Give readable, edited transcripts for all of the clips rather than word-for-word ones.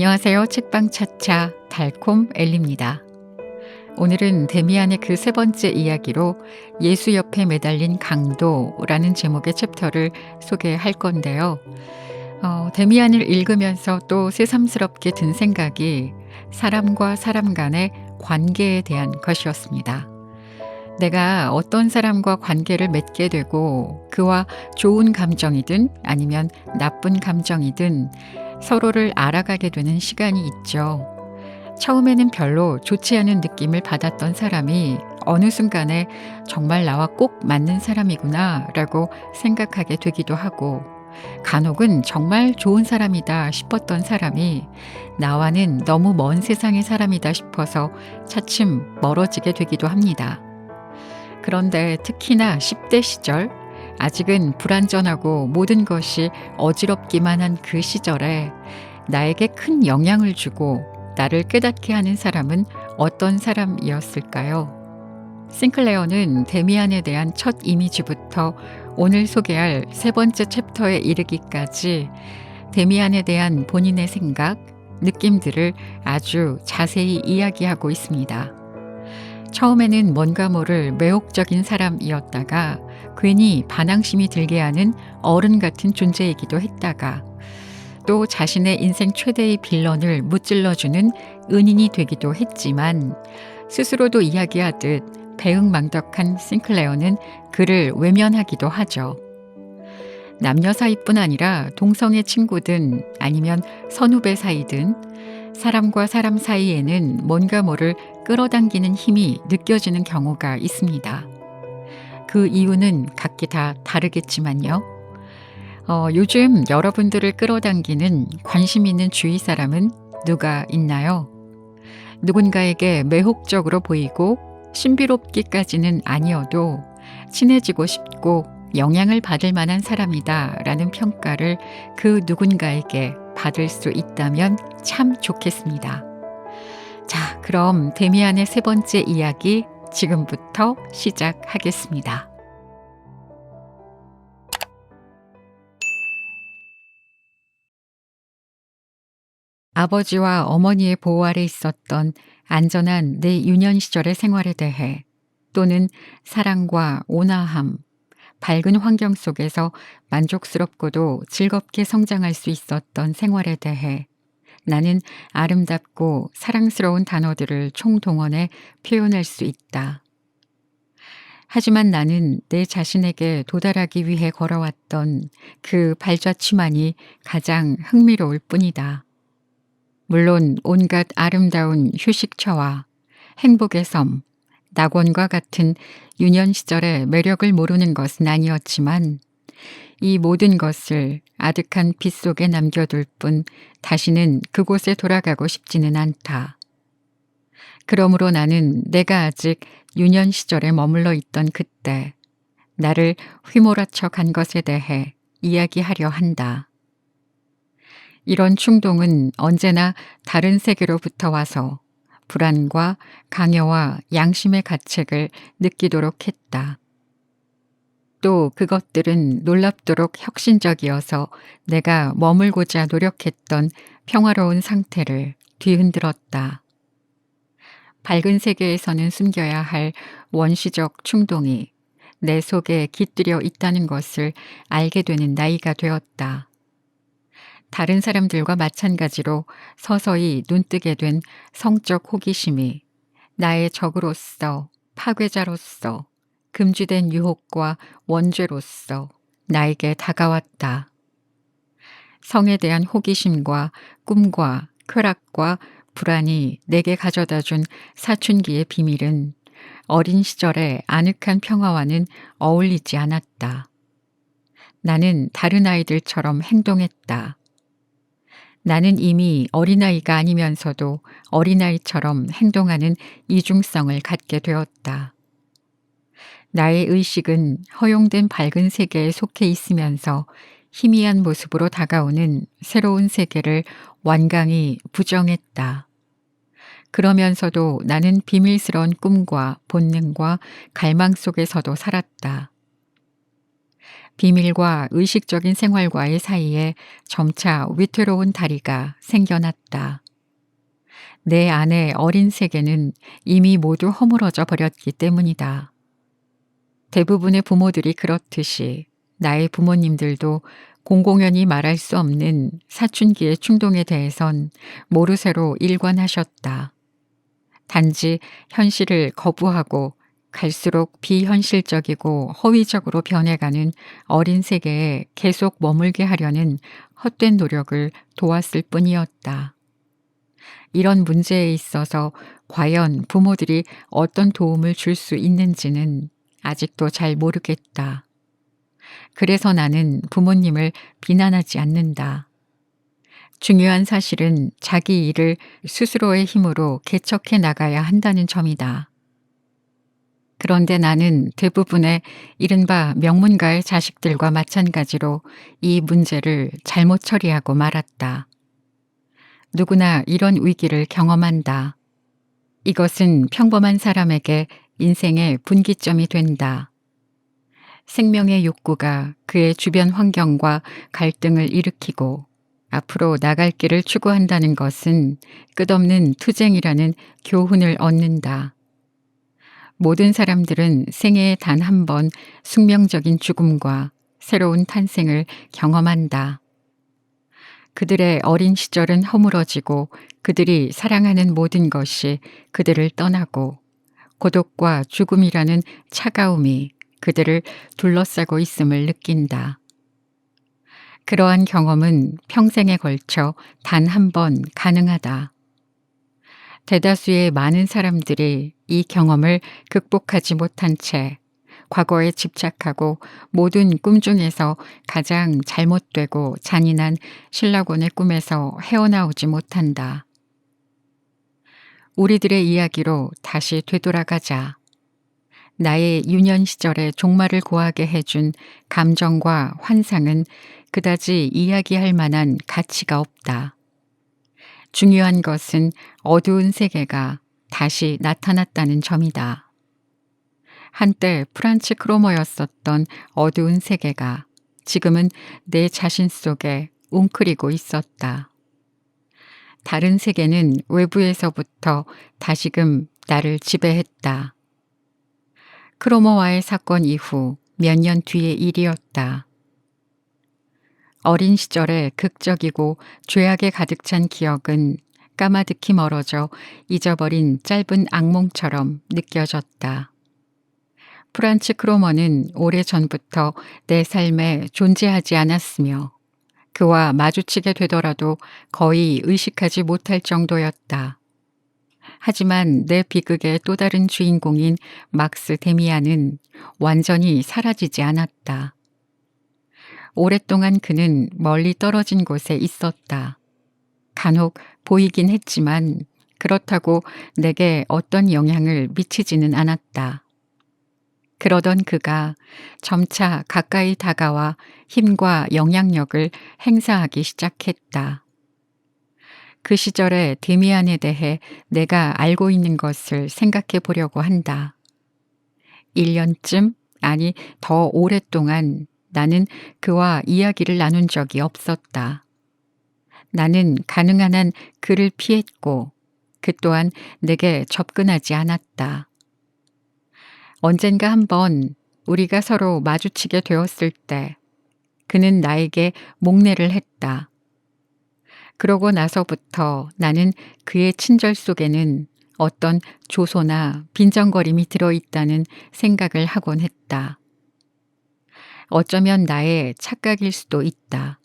안녕하세요. 책방 차차 달콤 엘리입니다. 오늘은 데미안의 그 세 번째 이야기로 예수 옆에 매달린 강도라는 제목의 챕터를 소개할 건데요. 데미안을 읽으면서 또 새삼스럽게 든 생각이 사람과 사람 간의 관계에 대한 것이었습니다. 내가 어떤 사람과 관계를 맺게 되고 그와 좋은 감정이든 아니면 나쁜 감정이든 서로를 알아가게 되는 시간이 있죠. 처음에는 별로 좋지 않은 느낌을 받았던 사람이 어느 순간에 정말 나와 꼭 맞는 사람이구나 라고 생각하게 되기도 하고, 간혹은 정말 좋은 사람이다 싶었던 사람이 나와는 너무 먼 세상의 사람이다 싶어서 차츰 멀어지게 되기도 합니다. 그런데 특히나 10대 시절, 아직은 불완전하고 모든 것이 어지럽기만 한 그 시절에 나에게 큰 영향을 주고 나를 깨닫게 하는 사람은 어떤 사람이었을까요? 싱클레어는 데미안에 대한 첫 이미지부터 오늘 소개할 세 번째 챕터에 이르기까지 데미안에 대한 본인의 생각, 느낌들을 아주 자세히 이야기하고 있습니다. 처음에는 뭔가 모를 매혹적인 사람이었다가 괜히 반항심이 들게 하는 어른 같은 존재이기도 했다가 또 자신의 인생 최대의 빌런을 무찔러주는 은인이 되기도 했지만, 스스로도 이야기하듯 배응망덕한 싱클레어는 그를 외면하기도 하죠. 남녀 사이뿐 아니라 동성애 친구든 아니면 선후배 사이든 사람과 사람 사이에는 뭔가 모를 끌어당기는 힘이 느껴지는 경우가 있습니다. 그 이유는 각기 다 다르겠지만요. 요즘 여러분들을 끌어당기는 관심 있는 주위 사람은 누가 있나요? 누군가에게 매혹적으로 보이고 신비롭기까지는 아니어도 친해지고 싶고 영향을 받을 만한 사람이다 라는 평가를 그 누군가에게 받을 수 있다면 참 좋겠습니다. 자, 그럼 데미안의 세 번째 이야기 지금부터 시작하겠습니다. 아버지와 어머니의 보호 아래 있었던 안전한 내 유년 시절의 생활에 대해, 또는 사랑과 온화함, 밝은 환경 속에서 만족스럽고도 즐겁게 성장할 수 있었던 생활에 대해 나는 아름답고 사랑스러운 단어들을 총동원해 표현할 수 있다. 하지만 나는 내 자신에게 도달하기 위해 걸어왔던 그 발자취만이 가장 흥미로울 뿐이다. 물론 온갖 아름다운 휴식처와 행복의 섬, 낙원과 같은 유년 시절의 매력을 모르는 것은 아니었지만, 이 모든 것을 아득한 빛 속에 남겨둘 뿐 다시는 그곳에 돌아가고 싶지는 않다. 그러므로 나는 내가 아직 유년 시절에 머물러 있던 그때 나를 휘몰아쳐 간 것에 대해 이야기하려 한다. 이런 충동은 언제나 다른 세계로부터 와서 불안과 강요와 양심의 가책을 느끼도록 했다. 또 그것들은 놀랍도록 혁신적이어서 내가 머물고자 노력했던 평화로운 상태를 뒤흔들었다. 밝은 세계에서는 숨겨야 할 원시적 충동이 내 속에 깃들여 있다는 것을 알게 되는 나이가 되었다. 다른 사람들과 마찬가지로 서서히 눈뜨게 된 성적 호기심이 나의 적으로서, 파괴자로서, 금지된 유혹과 원죄로서 나에게 다가왔다. 성에 대한 호기심과 꿈과 쾌락과 불안이 내게 가져다 준 사춘기의 비밀은 어린 시절의 아늑한 평화와는 어울리지 않았다. 나는 다른 아이들처럼 행동했다. 나는 이미 어린아이가 아니면서도 어린아이처럼 행동하는 이중성을 갖게 되었다. 나의 의식은 허용된 밝은 세계에 속해 있으면서 희미한 모습으로 다가오는 새로운 세계를 완강히 부정했다. 그러면서도 나는 비밀스러운 꿈과 본능과 갈망 속에서도 살았다. 비밀과 의식적인 생활과의 사이에 점차 위태로운 다리가 생겨났다. 내 안의 어린 세계는 이미 모두 허물어져 버렸기 때문이다. 대부분의 부모들이 그렇듯이 나의 부모님들도 공공연히 말할 수 없는 사춘기의 충동에 대해선 모르쇠로 일관하셨다. 단지 현실을 거부하고 갈수록 비현실적이고 허위적으로 변해가는 어린 세계에 계속 머물게 하려는 헛된 노력을 도왔을 뿐이었다. 이런 문제에 있어서 과연 부모들이 어떤 도움을 줄 수 있는지는 아직도 잘 모르겠다. 그래서 나는 부모님을 비난하지 않는다. 중요한 사실은 자기 일을 스스로의 힘으로 개척해 나가야 한다는 점이다. 그런데 나는 대부분의 이른바 명문가의 자식들과 마찬가지로 이 문제를 잘못 처리하고 말았다. 누구나 이런 위기를 경험한다. 이것은 평범한 사람에게 인생의 분기점이 된다. 생명의 욕구가 그의 주변 환경과 갈등을 일으키고 앞으로 나갈 길을 추구한다는 것은 끝없는 투쟁이라는 교훈을 얻는다. 모든 사람들은 생애에 단 한 번 숙명적인 죽음과 새로운 탄생을 경험한다. 그들의 어린 시절은 허물어지고 그들이 사랑하는 모든 것이 그들을 떠나고 고독과 죽음이라는 차가움이 그들을 둘러싸고 있음을 느낀다. 그러한 경험은 평생에 걸쳐 단 한 번 가능하다. 대다수의 많은 사람들이 이 경험을 극복하지 못한 채 과거에 집착하고 모든 꿈 중에서 가장 잘못되고 잔인한 신라곤의 꿈에서 헤어나오지 못한다. 우리들의 이야기로 다시 되돌아가자. 나의 유년 시절에 종말을 고하게 해준 감정과 환상은 그다지 이야기할 만한 가치가 없다. 중요한 것은 어두운 세계가 다시 나타났다는 점이다. 한때 프란츠 크로머였었던 어두운 세계가 지금은 내 자신 속에 웅크리고 있었다. 다른 세계는 외부에서부터 다시금 나를 지배했다. 크로머와의 사건 이후 몇 년 뒤의 일이었다. 어린 시절의 극적이고 죄악에 가득 찬 기억은 까마득히 멀어져 잊어버린 짧은 악몽처럼 느껴졌다. 프란츠 크로머는 오래전부터 내 삶에 존재하지 않았으며 그와 마주치게 되더라도 거의 의식하지 못할 정도였다. 하지만 내 비극의 또 다른 주인공인 막스 데미안은 완전히 사라지지 않았다. 오랫동안 그는 멀리 떨어진 곳에 있었다. 간혹 보이긴 했지만 그렇다고 내게 어떤 영향을 미치지는 않았다. 그러던 그가 점차 가까이 다가와 힘과 영향력을 행사하기 시작했다. 그 시절의 데미안에 대해 내가 알고 있는 것을 생각해 보려고 한다. 1년쯤, 아니 더 오랫동안 나는 그와 이야기를 나눈 적이 없었다. 나는 가능한 한 그를 피했고 그 또한 내게 접근하지 않았다. 언젠가 한번 우리가 서로 마주치게 되었을 때 그는 나에게 목례를 했다. 그러고 나서부터 나는 그의 친절 속에는 어떤 조소나 빈정거림이 들어있다는 생각을 하곤 했다. 어쩌면 나의 착각일 수도 있다.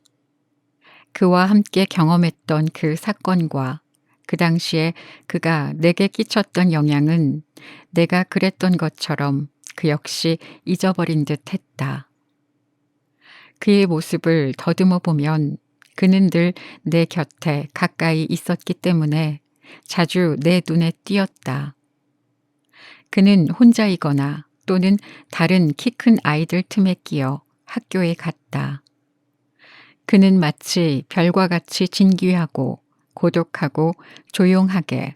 그와 함께 경험했던 그 사건과 그 당시에 그가 내게 끼쳤던 영향은 내가 그랬던 것처럼 그 역시 잊어버린 듯 했다. 그의 모습을 더듬어 보면 그는 늘 내 곁에 가까이 있었기 때문에 자주 내 눈에 띄었다. 그는 혼자이거나 또는 다른 키 큰 아이들 틈에 끼어 학교에 갔다. 그는 마치 별과 같이 진귀하고 고독하고 조용하게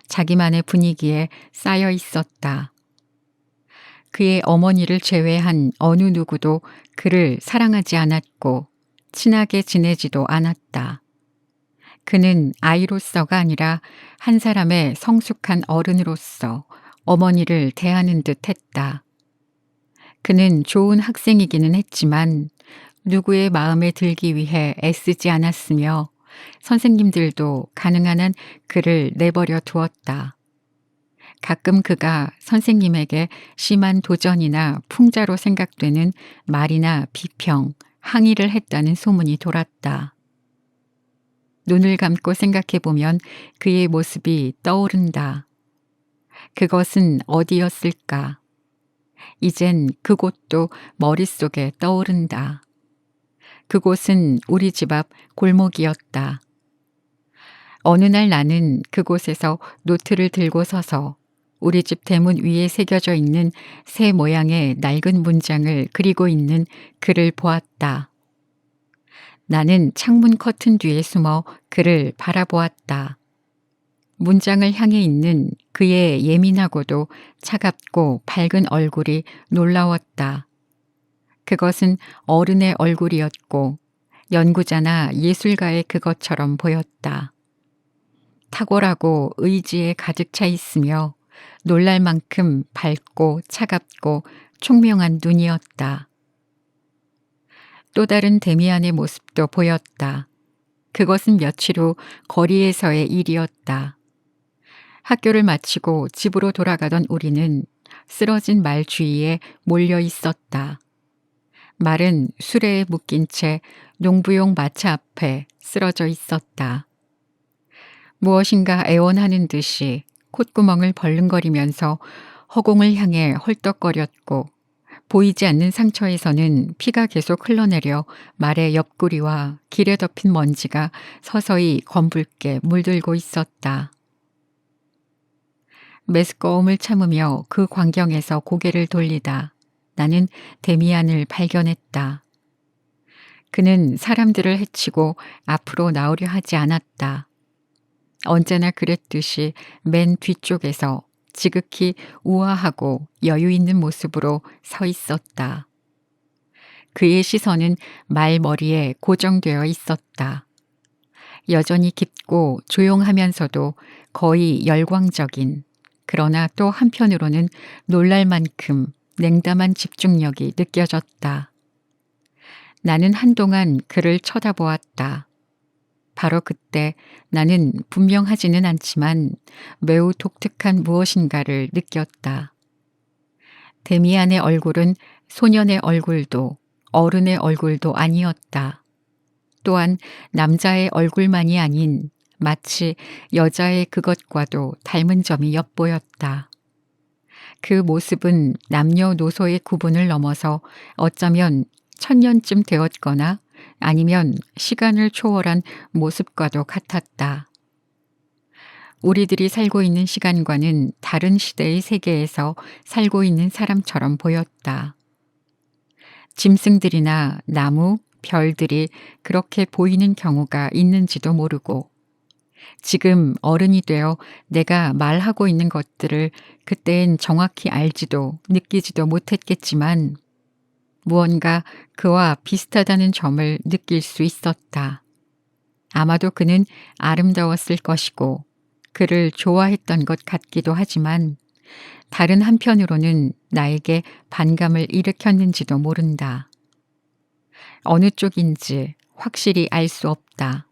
자기만의 분위기에 쌓여 있었다. 그의 어머니를 제외한 어느 누구도 그를 사랑하지 않았고 친하게 지내지도 않았다. 그는 아이로서가 아니라 한 사람의 성숙한 어른으로서 어머니를 대하는 듯 했다. 그는 좋은 학생이기는 했지만 누구의 마음에 들기 위해 애쓰지 않았으며 선생님들도 가능한 한 그를 내버려 두었다. 가끔 그가 선생님에게 심한 도전이나 풍자로 생각되는 말이나 비평, 항의를 했다는 소문이 돌았다. 눈을 감고 생각해 보면 그의 모습이 떠오른다. 그것은 어디였을까? 이젠 그곳도 머릿속에 떠오른다. 그곳은 우리 집 앞 골목이었다. 어느 날 나는 그곳에서 노트를 들고 서서 우리 집 대문 위에 새겨져 있는 새 모양의 낡은 문장을 그리고 있는 그를 보았다. 나는 창문 커튼 뒤에 숨어 그를 바라보았다. 문장을 향해 있는 그의 예민하고도 차갑고 밝은 얼굴이 놀라웠다. 그것은 어른의 얼굴이었고 연구자나 예술가의 그것처럼 보였다. 탁월하고 의지에 가득 차 있으며 놀랄 만큼 밝고 차갑고 총명한 눈이었다. 또 다른 데미안의 모습도 보였다. 그것은 며칠 후 거리에서의 일이었다. 학교를 마치고 집으로 돌아가던 우리는 쓰러진 말 주위에 몰려 있었다. 말은 수레에 묶인 채 농부용 마차 앞에 쓰러져 있었다. 무엇인가 애원하는 듯이 콧구멍을 벌른거리면서 허공을 향해 헐떡거렸고 보이지 않는 상처에서는 피가 계속 흘러내려 말의 옆구리와 길에 덮인 먼지가 서서히 검붉게 물들고 있었다. 메스꺼움을 참으며 그 광경에서 고개를 돌리다 나는 데미안을 발견했다. 그는 사람들을 해치고 앞으로 나오려 하지 않았다. 언제나 그랬듯이 맨 뒤쪽에서 지극히 우아하고 여유 있는 모습으로 서 있었다. 그의 시선은 말머리에 고정되어 있었다. 여전히 깊고 조용하면서도 거의 열광적인, 그러나 또 한편으로는 놀랄 만큼 냉담한 집중력이 느껴졌다. 나는 한동안 그를 쳐다보았다. 바로 그때 나는 분명하지는 않지만 매우 독특한 무엇인가를 느꼈다. 데미안의 얼굴은 소년의 얼굴도 어른의 얼굴도 아니었다. 또한 남자의 얼굴만이 아닌 마치 여자의 그것과도 닮은 점이 엿보였다. 그 모습은 남녀노소의 구분을 넘어서 어쩌면 천년쯤 되었거나 아니면 시간을 초월한 모습과도 같았다. 우리들이 살고 있는 시간과는 다른 시대의 세계에서 살고 있는 사람처럼 보였다. 짐승들이나 나무, 별들이 그렇게 보이는 경우가 있는지도 모르고 지금 어른이 되어 내가 말하고 있는 것들을 그때엔 정확히 알지도 느끼지도 못했겠지만 무언가 그와 비슷하다는 점을 느낄 수 있었다. 아마도 그는 아름다웠을 것이고 그를 좋아했던 것 같기도 하지만 다른 한편으로는 나에게 반감을 일으켰는지도 모른다. 어느 쪽인지 확실히 알 수 없다.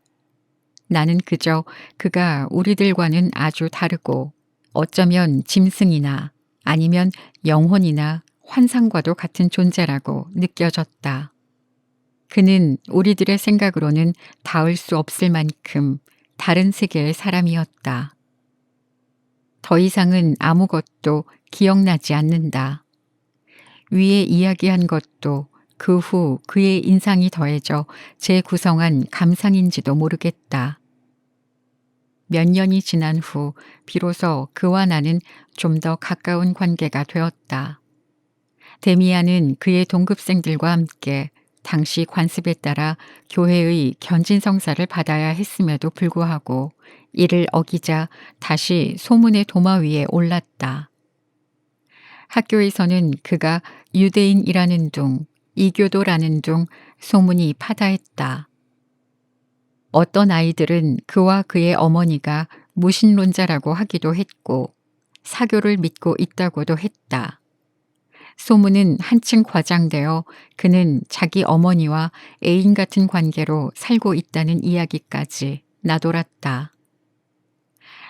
나는 그저 그가 우리들과는 아주 다르고 어쩌면 짐승이나 아니면 영혼이나 환상과도 같은 존재라고 느껴졌다. 그는 우리들의 생각으로는 닿을 수 없을 만큼 다른 세계의 사람이었다. 더 이상은 아무것도 기억나지 않는다. 위에 이야기한 것도 그 후 그의 인상이 더해져 재구성한 감상인지도 모르겠다. 몇 년이 지난 후 비로소 그와 나는 좀 더 가까운 관계가 되었다. 데미안은 그의 동급생들과 함께 당시 관습에 따라 교회의 견진성사를 받아야 했음에도 불구하고 이를 어기자 다시 소문의 도마 위에 올랐다. 학교에서는 그가 유대인이라는 둥, 이교도라는 둥 소문이 파다했다. 어떤 아이들은 그와 그의 어머니가 무신론자라고 하기도 했고 사교를 믿고 있다고도 했다. 소문은 한층 과장되어 그는 자기 어머니와 애인 같은 관계로 살고 있다는 이야기까지 나돌았다.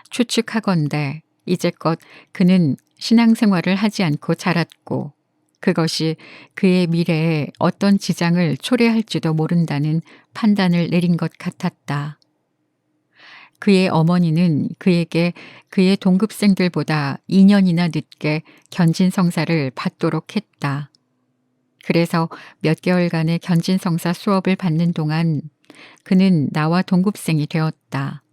추측하건대 이제껏 그는 신앙생활을 하지 않고 자랐고 그것이 그의 미래에 어떤 지장을 초래할지도 모른다는 판단을 내린 것 같았다. 그의 어머니는 그에게 그의 동급생들보다 2년이나 늦게 견진성사를 받도록 했다. 그래서 몇 개월간의 견진성사 수업을 받는 동안 그는 나와 동급생이 되었다.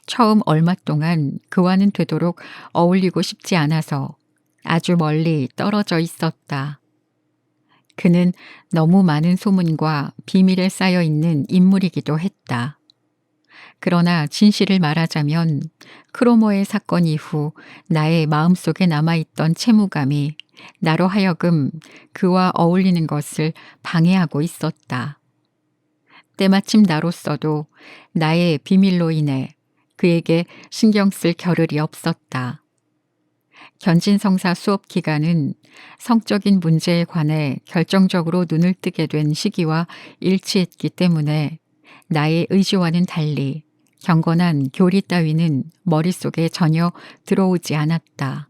처음 얼마 동안 그와는 되도록 어울리고 싶지 않아서 아주 멀리 떨어져 있었다. 그는 너무 많은 소문과 비밀에 쌓여 있는 인물이기도 했다. 그러나 진실을 말하자면 크로모의 사건 이후 나의 마음속에 남아있던 채무감이 나로 하여금 그와 어울리는 것을 방해하고 있었다. 때마침 나로서도 나의 비밀로 인해 그에게 신경 쓸 겨를이 없었다. 견진성사 수업 기간은 성적인 문제에 관해 결정적으로 눈을 뜨게 된 시기와 일치했기 때문에 나의 의지와는 달리 경건한 교리 따위는 머릿속에 전혀 들어오지 않았다.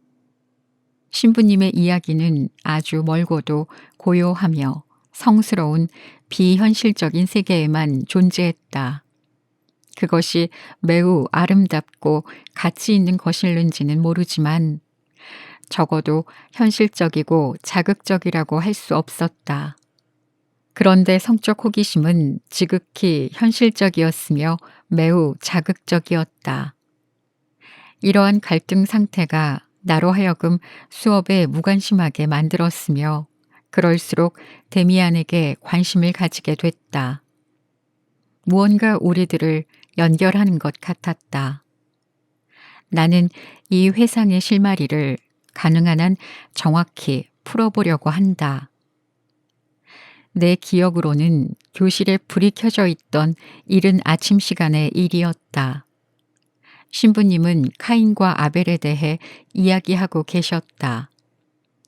신부님의 이야기는 아주 멀고도 고요하며 성스러운 비현실적인 세계에만 존재했다. 그것이 매우 아름답고 가치 있는 것일는지는 모르지만 적어도 현실적이고 자극적이라고 할 수 없었다. 그런데 성적 호기심은 지극히 현실적이었으며 매우 자극적이었다. 이러한 갈등 상태가 나로 하여금 수업에 무관심하게 만들었으며 그럴수록 데미안에게 관심을 가지게 됐다. 무언가 우리들을 연결하는 것 같았다. 나는 이 회상의 실마리를 가능한 한 정확히 풀어보려고 한다. 내 기억으로는 교실에 불이 켜져 있던 이른 아침 시간의 일이었다. 신부님은 카인과 아벨에 대해 이야기하고 계셨다.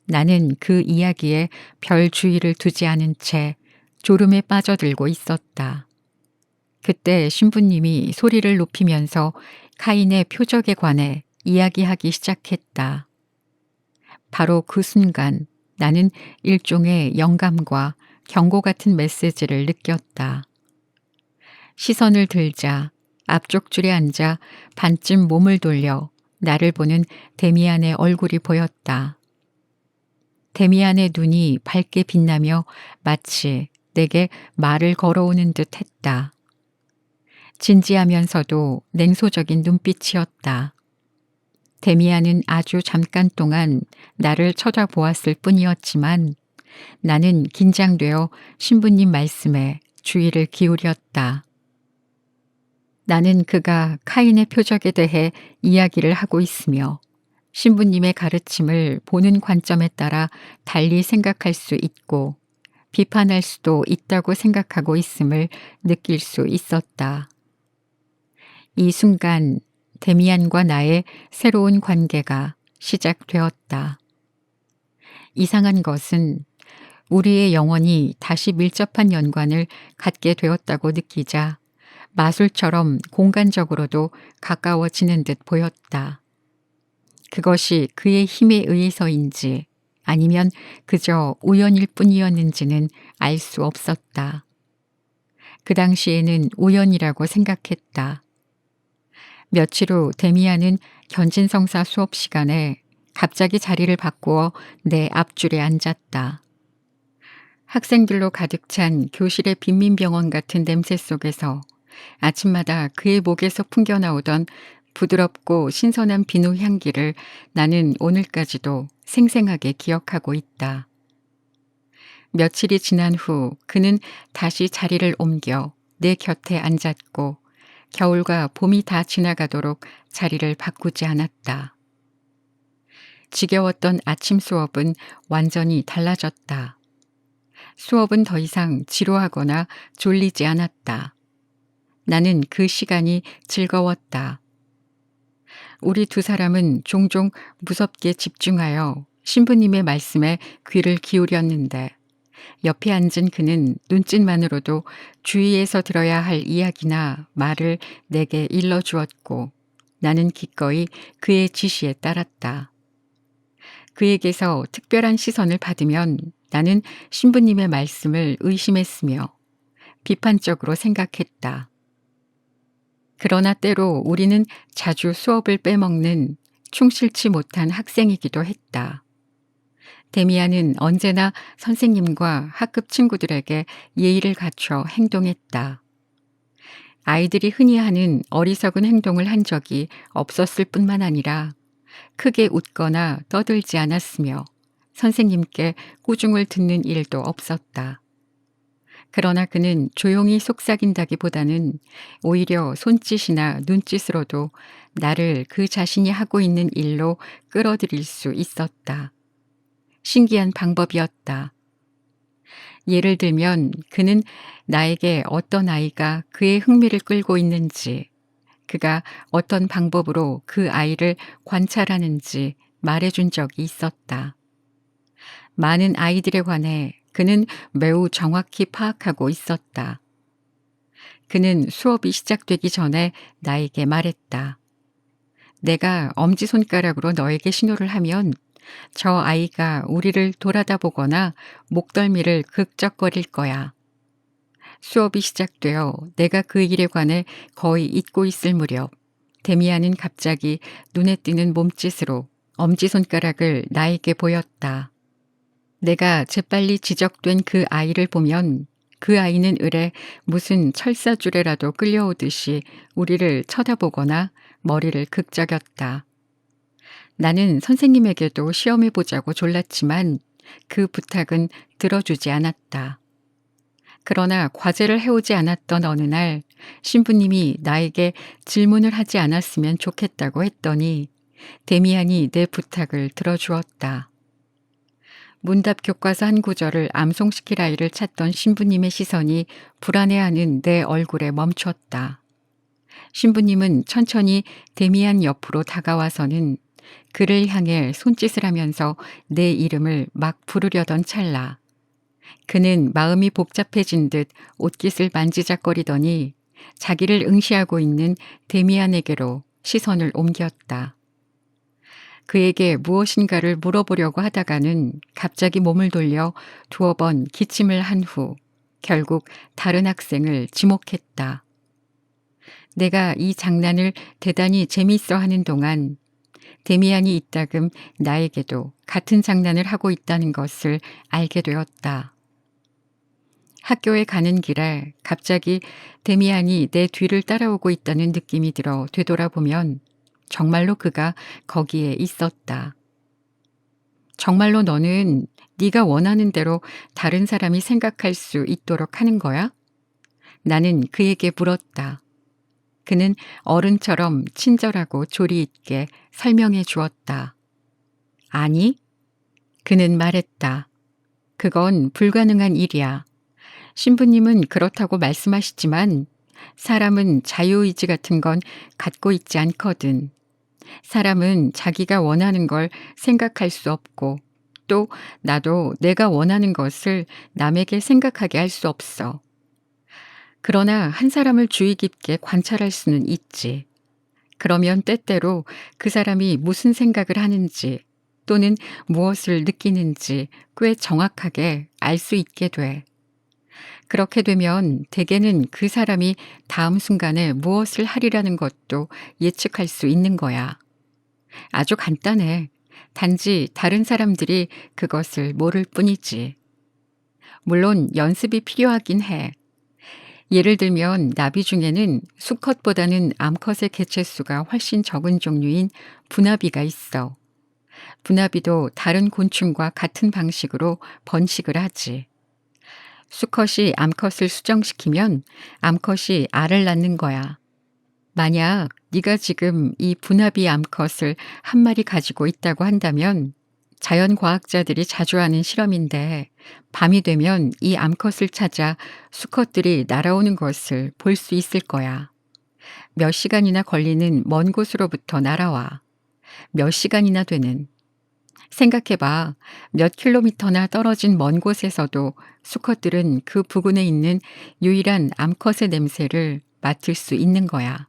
나는 그 이야기에 별 주의를 두지 않은 채 졸음에 빠져들고 있었다. 그때 신부님이 소리를 높이면서 카인의 표적에 관해 이야기하기 시작했다. 바로 그 순간 나는 일종의 영감과 경고 같은 메시지를 느꼈다. 시선을 들자 앞쪽 줄에 앉아 반쯤 몸을 돌려 나를 보는 데미안의 얼굴이 보였다. 데미안의 눈이 밝게 빛나며 마치 내게 말을 걸어오는 듯 했다. 진지하면서도 냉소적인 눈빛이었다. 데미안은 아주 잠깐 동안 나를 쳐다보았을 뿐이었지만 나는 긴장되어 신부님 말씀에 주의를 기울였다. 나는 그가 카인의 표적에 대해 이야기를 하고 있으며 신부님의 가르침을 보는 관점에 따라 달리 생각할 수 있고 비판할 수도 있다고 생각하고 있음을 느낄 수 있었다. 이 순간 데미안과 나의 새로운 관계가 시작되었다. 이상한 것은 우리의 영혼이 다시 밀접한 연관을 갖게 되었다고 느끼자 마술처럼 공간적으로도 가까워지는 듯 보였다. 그것이 그의 힘에 의해서인지 아니면 그저 우연일 뿐이었는지는 알 수 없었다. 그 당시에는 우연이라고 생각했다. 며칠 후 데미안은 견진성사 수업 시간에 갑자기 자리를 바꾸어 내 앞줄에 앉았다. 학생들로 가득 찬 교실의 빈민병원 같은 냄새 속에서 아침마다 그의 목에서 풍겨나오던 부드럽고 신선한 비누 향기를 나는 오늘까지도 생생하게 기억하고 있다. 며칠이 지난 후 그는 다시 자리를 옮겨 내 곁에 앉았고 겨울과 봄이 다 지나가도록 자리를 바꾸지 않았다. 지겨웠던 아침 수업은 완전히 달라졌다. 수업은 더 이상 지루하거나 졸리지 않았다. 나는 그 시간이 즐거웠다. 우리 두 사람은 종종 무섭게 집중하여 신부님의 말씀에 귀를 기울였는데 옆에 앉은 그는 눈짓만으로도 주위에서 들어야 할 이야기나 말을 내게 일러주었고 나는 기꺼이 그의 지시에 따랐다. 그에게서 특별한 시선을 받으면 나는 신부님의 말씀을 의심했으며 비판적으로 생각했다. 그러나 때로 우리는 자주 수업을 빼먹는 충실치 못한 학생이기도 했다. 데미안은 언제나 선생님과 학급 친구들에게 예의를 갖춰 행동했다. 아이들이 흔히 하는 어리석은 행동을 한 적이 없었을 뿐만 아니라 크게 웃거나 떠들지 않았으며 선생님께 꾸중을 듣는 일도 없었다. 그러나 그는 조용히 속삭인다기보다는 오히려 손짓이나 눈짓으로도 나를 그 자신이 하고 있는 일로 끌어들일 수 있었다. 신기한 방법이었다. 예를 들면 그는 나에게 어떤 아이가 그의 흥미를 끌고 있는지, 그가 어떤 방법으로 그 아이를 관찰하는지 말해준 적이 있었다. 많은 아이들에 관해 그는 매우 정확히 파악하고 있었다. 그는 수업이 시작되기 전에 나에게 말했다. 내가 엄지손가락으로 너에게 신호를 하면 저 아이가 우리를 돌아다 보거나 목덜미를 극적거릴 거야. 수업이 시작되어 내가 그 일에 관해 거의 잊고 있을 무렵 데미안은 갑자기 눈에 띄는 몸짓으로 엄지손가락을 나에게 보였다. 내가 재빨리 지적된 그 아이를 보면 그 아이는 을에 무슨 철사줄에라도 끌려오듯이 우리를 쳐다보거나 머리를 극적였다. 나는 선생님에게도 시험해보자고 졸랐지만 그 부탁은 들어주지 않았다. 그러나 과제를 해오지 않았던 어느 날 신부님이 나에게 질문을 하지 않았으면 좋겠다고 했더니 데미안이 내 부탁을 들어주었다. 문답 교과서 한 구절을 암송시킬 아이를 찾던 신부님의 시선이 불안해하는 내 얼굴에 멈췄다. 신부님은 천천히 데미안 옆으로 다가와서는 그를 향해 손짓을 하면서 내 이름을 막 부르려던 찰나 그는 마음이 복잡해진 듯 옷깃을 만지작거리더니 자기를 응시하고 있는 데미안에게로 시선을 옮겼다. 그에게 무엇인가를 물어보려고 하다가는 갑자기 몸을 돌려 두어 번 기침을 한 후 결국 다른 학생을 지목했다. 내가 이 장난을 대단히 재미있어 하는 동안 데미안이 이따금 나에게도 같은 장난을 하고 있다는 것을 알게 되었다. 학교에 가는 길에 갑자기 데미안이 내 뒤를 따라오고 있다는 느낌이 들어 되돌아보면 정말로 그가 거기에 있었다. 정말로 너는 네가 원하는 대로 다른 사람이 생각할 수 있도록 하는 거야? 나는 그에게 물었다. 그는 어른처럼 친절하고 조리 있게 설명해 주었다. 아니, 그는 말했다. 그건 불가능한 일이야. 신부님은 그렇다고 말씀하시지만 사람은 자유의지 같은 건 갖고 있지 않거든. 사람은 자기가 원하는 걸 생각할 수 없고 또 나도 내가 원하는 것을 남에게 생각하게 할 수 없어. 그러나 한 사람을 주의 깊게 관찰할 수는 있지. 그러면 때때로 그 사람이 무슨 생각을 하는지 또는 무엇을 느끼는지 꽤 정확하게 알 수 있게 돼. 그렇게 되면 대개는 그 사람이 다음 순간에 무엇을 하리라는 것도 예측할 수 있는 거야. 아주 간단해. 단지 다른 사람들이 그것을 모를 뿐이지. 물론 연습이 필요하긴 해. 예를 들면 나비 중에는 수컷보다는 암컷의 개체수가 훨씬 적은 종류인 분화비가 있어. 분화비도 다른 곤충과 같은 방식으로 번식을 하지. 수컷이 암컷을 수정시키면 암컷이 알을 낳는 거야. 만약 네가 지금 이 분화비 암컷을 한 마리 가지고 있다고 한다면 자연과학자들이 자주 하는 실험인데 밤이 되면 이 암컷을 찾아 수컷들이 날아오는 것을 볼 수 있을 거야. 몇 시간이나 걸리는 먼 곳으로부터 날아와. 몇 시간이나 되는. 생각해봐. 몇 킬로미터나 떨어진 먼 곳에서도 수컷들은 그 부근에 있는 유일한 암컷의 냄새를 맡을 수 있는 거야.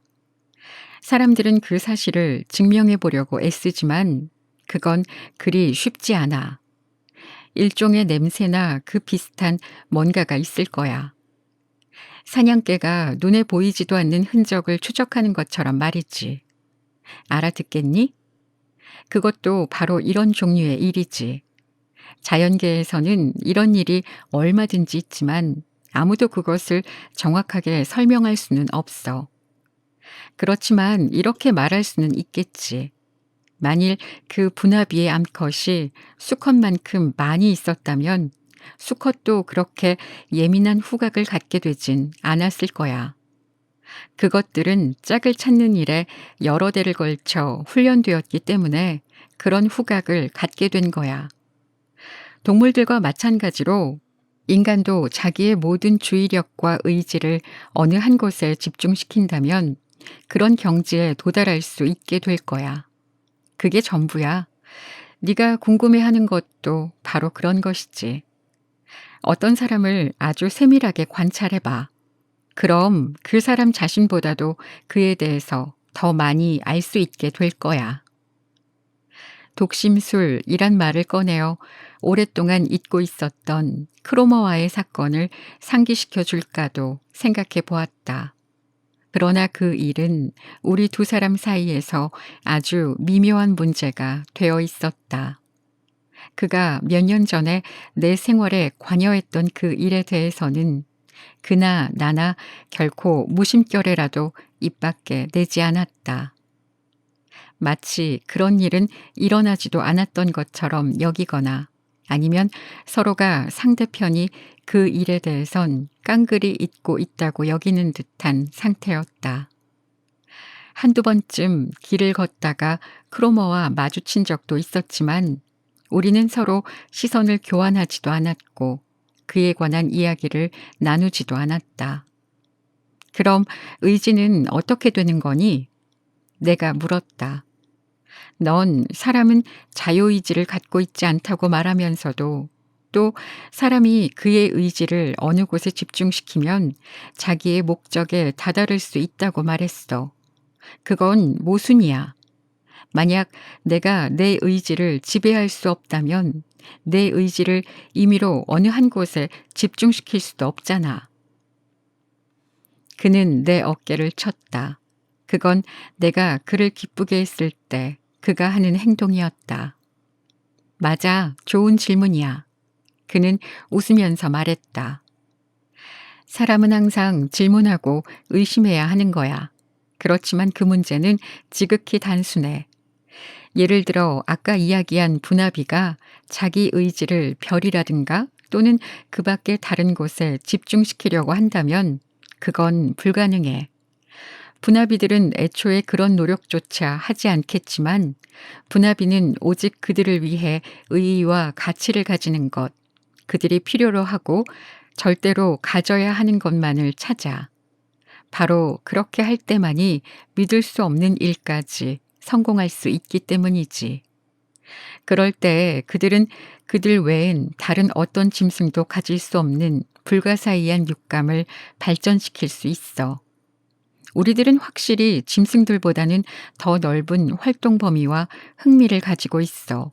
사람들은 그 사실을 증명해 보려고 애쓰지만 그건 그리 쉽지 않아. 일종의 냄새나 그 비슷한 뭔가가 있을 거야. 사냥개가 눈에 보이지도 않는 흔적을 추적하는 것처럼 말이지. 알아듣겠니? 그것도 바로 이런 종류의 일이지. 자연계에서는 이런 일이 얼마든지 있지만 아무도 그것을 정확하게 설명할 수는 없어. 그렇지만 이렇게 말할 수는 있겠지. 만일 그 분화비의 암컷이 수컷만큼 많이 있었다면 수컷도 그렇게 예민한 후각을 갖게 되진 않았을 거야. 그것들은 짝을 찾는 일에 여러 대를 걸쳐 훈련되었기 때문에 그런 후각을 갖게 된 거야. 동물들과 마찬가지로 인간도 자기의 모든 주의력과 의지를 어느 한 곳에 집중시킨다면 그런 경지에 도달할 수 있게 될 거야. 그게 전부야. 네가 궁금해하는 것도 바로 그런 것이지. 어떤 사람을 아주 세밀하게 관찰해봐. 그럼 그 사람 자신보다도 그에 대해서 더 많이 알 수 있게 될 거야. 독심술이란 말을 꺼내어 오랫동안 잊고 있었던 크로머와의 사건을 상기시켜 줄까도 생각해 보았다. 그러나 그 일은 우리 두 사람 사이에서 아주 미묘한 문제가 되어 있었다. 그가 몇 년 전에 내 생활에 관여했던 그 일에 대해서는 그나 나나 결코 무심결에라도 입 밖에 내지 않았다. 마치 그런 일은 일어나지도 않았던 것처럼 여기거나 아니면 서로가 상대편이 그 일에 대해선 깡그리 잊고 있다고 여기는 듯한 상태였다. 한두 번쯤 길을 걷다가 크로머와 마주친 적도 있었지만 우리는 서로 시선을 교환하지도 않았고 그에 관한 이야기를 나누지도 않았다. 그럼 의지는 어떻게 되는 거니? 내가 물었다. 넌 사람은 자유의지를 갖고 있지 않다고 말하면서도 또 사람이 그의 의지를 어느 곳에 집중시키면 자기의 목적에 다다를 수 있다고 말했어. 그건 모순이야. 만약 내가 내 의지를 지배할 수 없다면 내 의지를 임의로 어느 한 곳에 집중시킬 수도 없잖아. 그는 내 어깨를 쳤다. 그건 내가 그를 기쁘게 했을 때 그가 하는 행동이었다. 맞아, 좋은 질문이야. 그는 웃으면서 말했다. 사람은 항상 질문하고 의심해야 하는 거야. 그렇지만 그 문제는 지극히 단순해. 예를 들어 아까 이야기한 분화비가 자기 의지를 별이라든가 또는 그 밖의 다른 곳에 집중시키려고 한다면 그건 불가능해. 분화비들은 애초에 그런 노력조차 하지 않겠지만 분화비는 오직 그들을 위해 의의와 가치를 가지는 것, 그들이 필요로 하고 절대로 가져야 하는 것만을 찾아. 바로 그렇게 할 때만이 믿을 수 없는 일까지 성공할 수 있기 때문이지. 그럴 때 그들은 그들 외엔 다른 어떤 짐승도 가질 수 없는 불가사의한 육감을 발전시킬 수 있어. 우리들은 확실히 짐승들보다는 더 넓은 활동 범위와 흥미를 가지고 있어.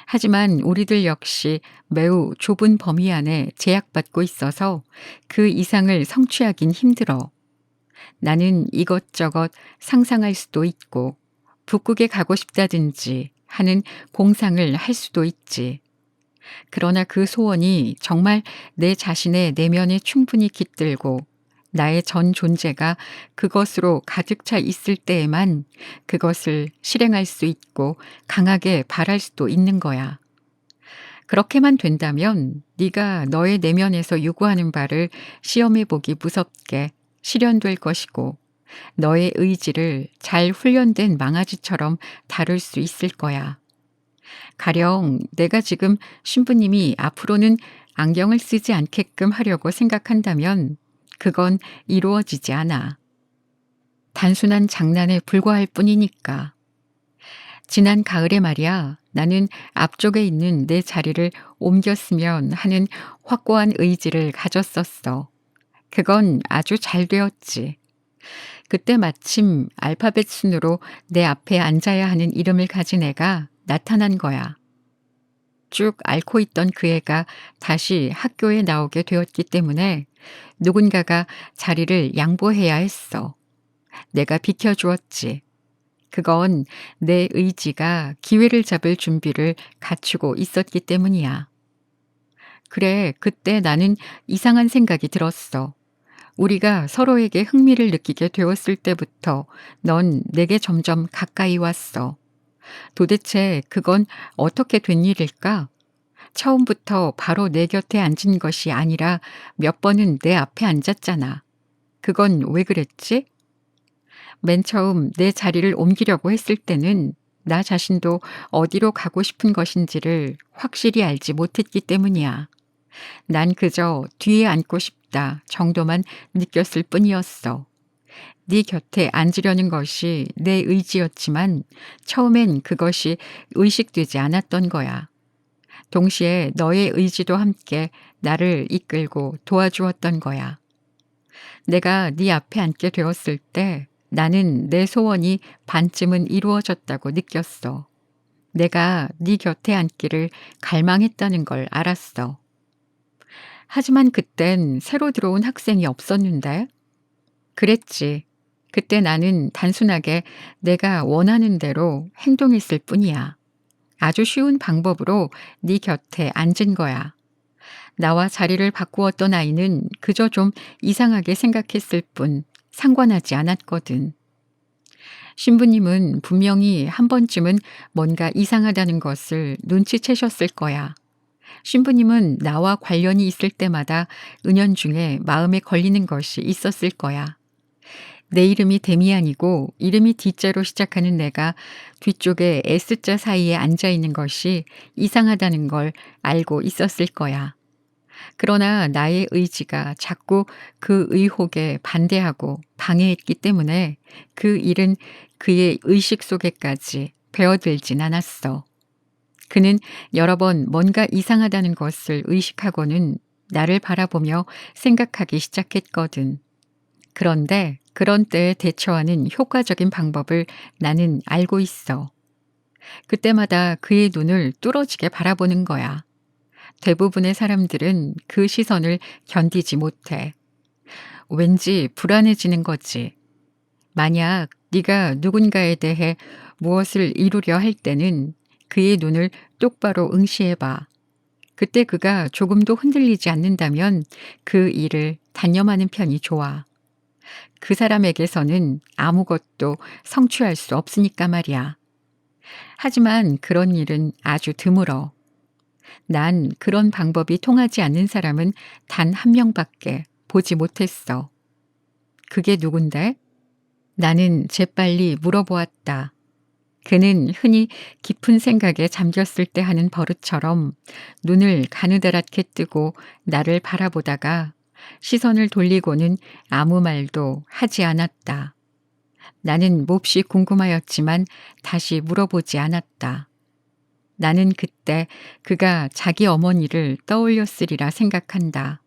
하지만 우리들 역시 매우 좁은 범위 안에 제약받고 있어서 그 이상을 성취하긴 힘들어. 나는 이것저것 상상할 수도 있고 북극에 가고 싶다든지 하는 공상을 할 수도 있지. 그러나 그 소원이 정말 내 자신의 내면에 충분히 깃들고 나의 전 존재가 그것으로 가득 차 있을 때에만 그것을 실행할 수 있고 강하게 바랄 수도 있는 거야. 그렇게만 된다면 네가 너의 내면에서 요구하는 바를 시험해 보기 무섭게 실현될 것이고 너의 의지를 잘 훈련된 망아지처럼 다룰 수 있을 거야. 가령 내가 지금 신부님이 앞으로는 안경을 쓰지 않게끔 하려고 생각한다면 그건 이루어지지 않아. 단순한 장난에 불과할 뿐이니까. 지난 가을에 말이야, 나는 앞쪽에 있는 내 자리를 옮겼으면 하는 확고한 의지를 가졌었어. 그건 아주 잘 되었지. 그때 마침 알파벳 순으로 내 앞에 앉아야 하는 이름을 가진 애가 나타난 거야. 쭉 앓고 있던 그 애가 다시 학교에 나오게 되었기 때문에 누군가가 자리를 양보해야 했어. 내가 비켜주었지. 그건 내 의지가 기회를 잡을 준비를 갖추고 있었기 때문이야. 그래, 그때 나는 이상한 생각이 들었어. 우리가 서로에게 흥미를 느끼게 되었을 때부터 넌 내게 점점 가까이 왔어. 도대체 그건 어떻게 된 일일까? 처음부터 바로 내 곁에 앉은 것이 아니라 몇 번은 내 앞에 앉았잖아. 그건 왜 그랬지? 맨 처음 내 자리를 옮기려고 했을 때는 나 자신도 어디로 가고 싶은 것인지를 확실히 알지 못했기 때문이야. 난 그저 뒤에 앉고 싶다 정도만 느꼈을 뿐이었어. 네 곁에 앉으려는 것이 내 의지였지만 처음엔 그것이 의식되지 않았던 거야. 동시에 너의 의지도 함께 나를 이끌고 도와주었던 거야. 내가 네 앞에 앉게 되었을 때 나는 내 소원이 반쯤은 이루어졌다고 느꼈어. 내가 네 곁에 앉기를 갈망했다는 걸 알았어. 하지만 그땐 새로 들어온 학생이 없었는데? 그랬지. 그때 나는 단순하게 내가 원하는 대로 행동했을 뿐이야. 아주 쉬운 방법으로 네 곁에 앉은 거야. 나와 자리를 바꾸었던 아이는 그저 좀 이상하게 생각했을 뿐 상관하지 않았거든. 신부님은 분명히 한 번쯤은 뭔가 이상하다는 것을 눈치채셨을 거야. 신부님은 나와 관련이 있을 때마다 은연중에 마음에 걸리는 것이 있었을 거야. 내 이름이 데미안이고 이름이 D자로 시작하는 내가 뒤쪽에 S자 사이에 앉아 있는 것이 이상하다는 걸 알고 있었을 거야. 그러나 나의 의지가 자꾸 그 의혹에 반대하고 방해했기 때문에 그 일은 그의 의식 속에까지 배어들진 않았어. 그는 여러 번 뭔가 이상하다는 것을 의식하고는 나를 바라보며 생각하기 시작했거든. 그런데 그런 때에 대처하는 효과적인 방법을 나는 알고 있어. 그때마다 그의 눈을 뚫어지게 바라보는 거야. 대부분의 사람들은 그 시선을 견디지 못해. 왠지 불안해지는 거지. 만약 네가 누군가에 대해 무엇을 이루려 할 때는 그의 눈을 똑바로 응시해봐. 그때 그가 조금도 흔들리지 않는다면 그 일을 단념하는 편이 좋아. 그 사람에게서는 아무것도 성취할 수 없으니까 말이야. 하지만 그런 일은 아주 드물어. 난 그런 방법이 통하지 않는 사람은 단 한 명밖에 보지 못했어. 그게 누군데? 나는 재빨리 물어보았다. 그는 흔히 깊은 생각에 잠겼을 때 하는 버릇처럼 눈을 가느다랗게 뜨고 나를 바라보다가 시선을 돌리고는 아무 말도 하지 않았다. 나는 몹시 궁금하였지만 다시 물어보지 않았다. 나는 그때 그가 자기 어머니를 떠올렸으리라 생각한다.